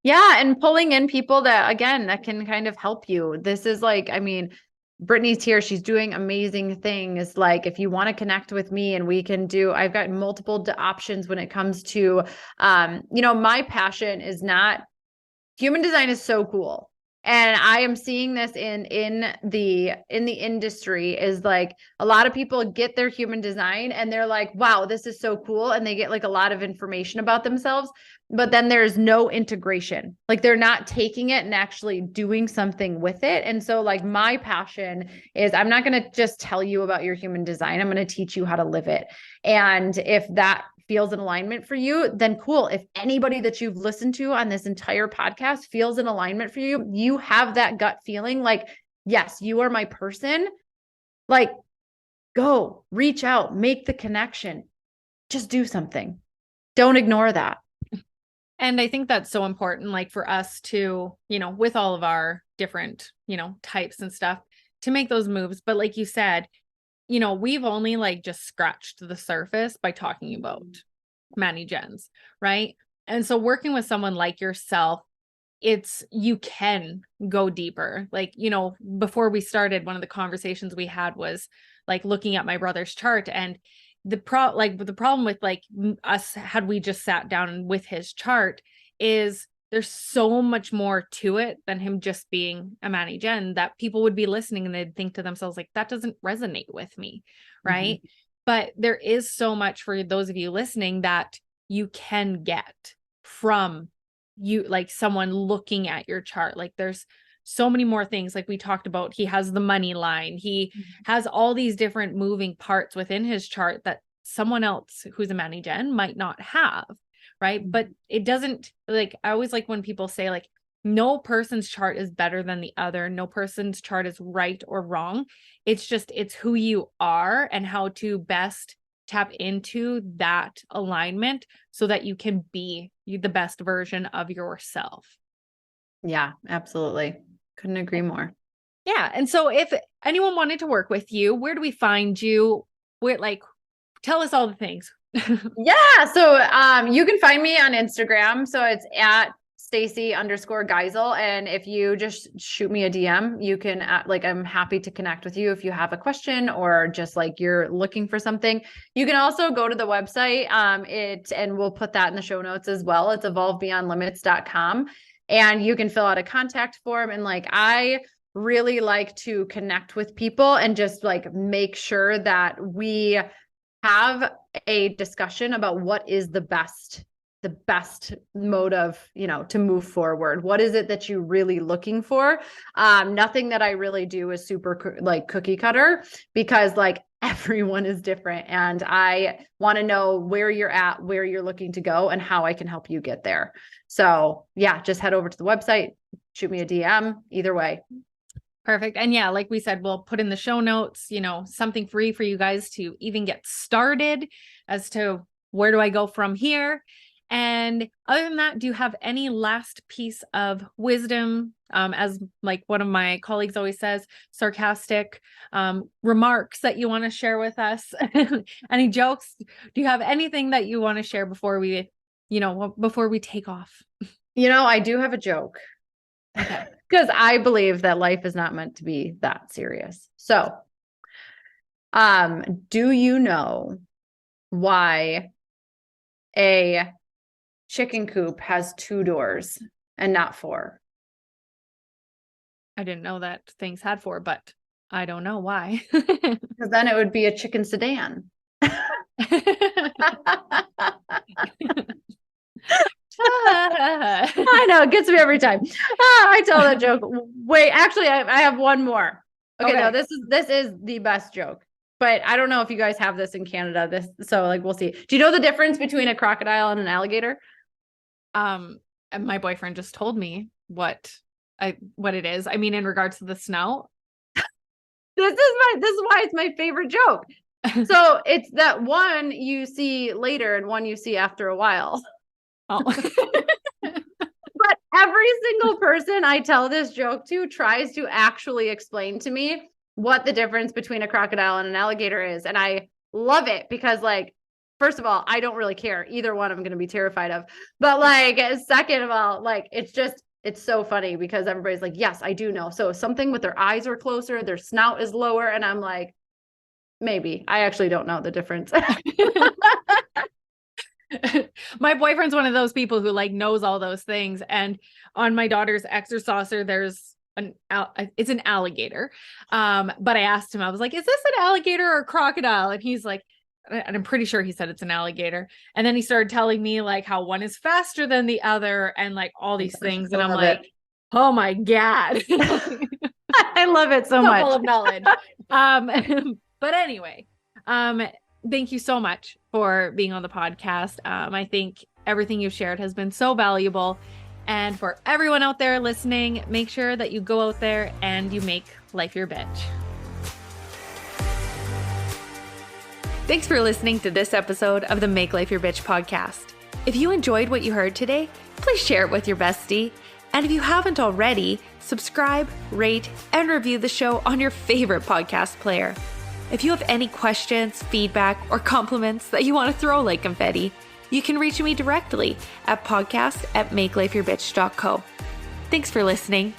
Yeah. And pulling in people that can kind of help you. This is like, I mean, Brittany's here. She's doing amazing things. Like, if you want to connect with me and I've got multiple options when it comes to, my passion is not, human design is so cool. And I am seeing this in the industry is like a lot of people get their human design and they're like, wow, this is so cool. And they get like a lot of information about themselves, but then there's no integration. Like, they're not taking it and actually doing something with it. And so like my passion is, I'm not going to just tell you about your human design. I'm going to teach you how to live it. And if that feels in alignment for you, then cool. If anybody that you've listened to on this entire podcast feels in alignment for you, you have that gut feeling like, yes, you are my person. Like, go, reach out, make the connection, just do something. Don't ignore that. And I think that's so important, like for us to, with all of our different, types and stuff, to make those moves. But like you said, we've only like just scratched the surface by talking about Manny Gens, right? And so working with someone like yourself, you can go deeper. Like, before we started, one of the conversations we had was like looking at my brother's chart, and the problem with like us, had we just sat down with his chart, is there's so much more to it than him just being a Manny Gen, that people would be listening and they'd think to themselves, like, that doesn't resonate with me. Right. Mm-hmm. But there is so much for those of you listening that you can get from like someone looking at your chart. Like, there's so many more things. Like we talked about, he has the money line. He has all these different moving parts within his chart that someone else who's a Manny Gen might not have. Right. But it doesn't, like, I always like when people say like, no person's chart is better than the other. No person's chart is right or wrong. It's who you are and how to best tap into that alignment so that you can be the best version of yourself. Yeah, absolutely. Couldn't agree more. Yeah. And so if anyone wanted to work with you, where do we find you? Tell us all the things. Yeah. So you can find me on Instagram. So it's at Stacy_Geisel. And if you just shoot me a DM, you can I'm happy to connect with you if you have a question or just like you're looking for something. You can also go to the website and we'll put that in the show notes as well. It's evolvebeyondlimits.com. And you can fill out a contact form. And like, I really like to connect with people and just like make sure that we have a discussion about what is the best mode of, to move forward. What is it that you're really looking for? Nothing that I really do is super like cookie cutter, because like everyone is different. And I want to know where you're at, where you're looking to go, and how I can help you get there. So yeah, just head over to the website, shoot me a DM, either way. Perfect. And yeah, like we said, we'll put in the show notes, something free for you guys to even get started as to where do I go from here. And other than that, do you have any last piece of wisdom, as like one of my colleagues always says, sarcastic remarks that you want to share with us? Any jokes? Do you have anything that you want to share before we take off? I do have a joke. Okay. Because I believe that life is not meant to be that serious. So, do you know why a chicken coop has 2 doors and not 4? I didn't know that things had four, but I don't know why. Because then it would be a chicken sedan. I know, it gets me every time. I tell that joke. Wait, actually, I have one more. Okay, no, this is the best joke. But I don't know if you guys have this in Canada. So like we'll see. Do you know the difference between a crocodile and an alligator? And my boyfriend just told me what it is. I mean, in regards to the snout. This is why it's my favorite joke. So it's that one you see later and one you see after a while. Oh. But every single person I tell this joke to tries to actually explain to me what the difference between a crocodile and an alligator is. And I love it because, like, first of all, I don't really care. Either one I'm going to be terrified of. But like, second of all, like, it's so funny because everybody's like, yes, I do know. So something with their eyes are closer, their snout is lower. And I'm like, maybe. I actually don't know the difference. My boyfriend's one of those people who like knows all those things. And on my daughter's exerciser, there's it's an alligator. But I asked him, I was like, is this an alligator or a crocodile? And he's like, and I'm pretty sure he said it's an alligator. And then he started telling me like how one is faster than the other and like all these things. And I'm like, oh my God. I love it so much. Full of knowledge. But anyway, thank you so much for being on the podcast. I think everything you've shared has been so valuable. And for everyone out there listening, make sure that you go out there and you make life your bitch. Thanks for listening to this episode of the Make Life Your Bitch podcast. If you enjoyed what you heard today, please share it with your bestie. And if you haven't already, subscribe, rate, and review the show on your favorite podcast player. If you have any questions, feedback, or compliments that you want to throw like confetti, you can reach me directly at podcast@makelifeyourbitch.co. Thanks for listening.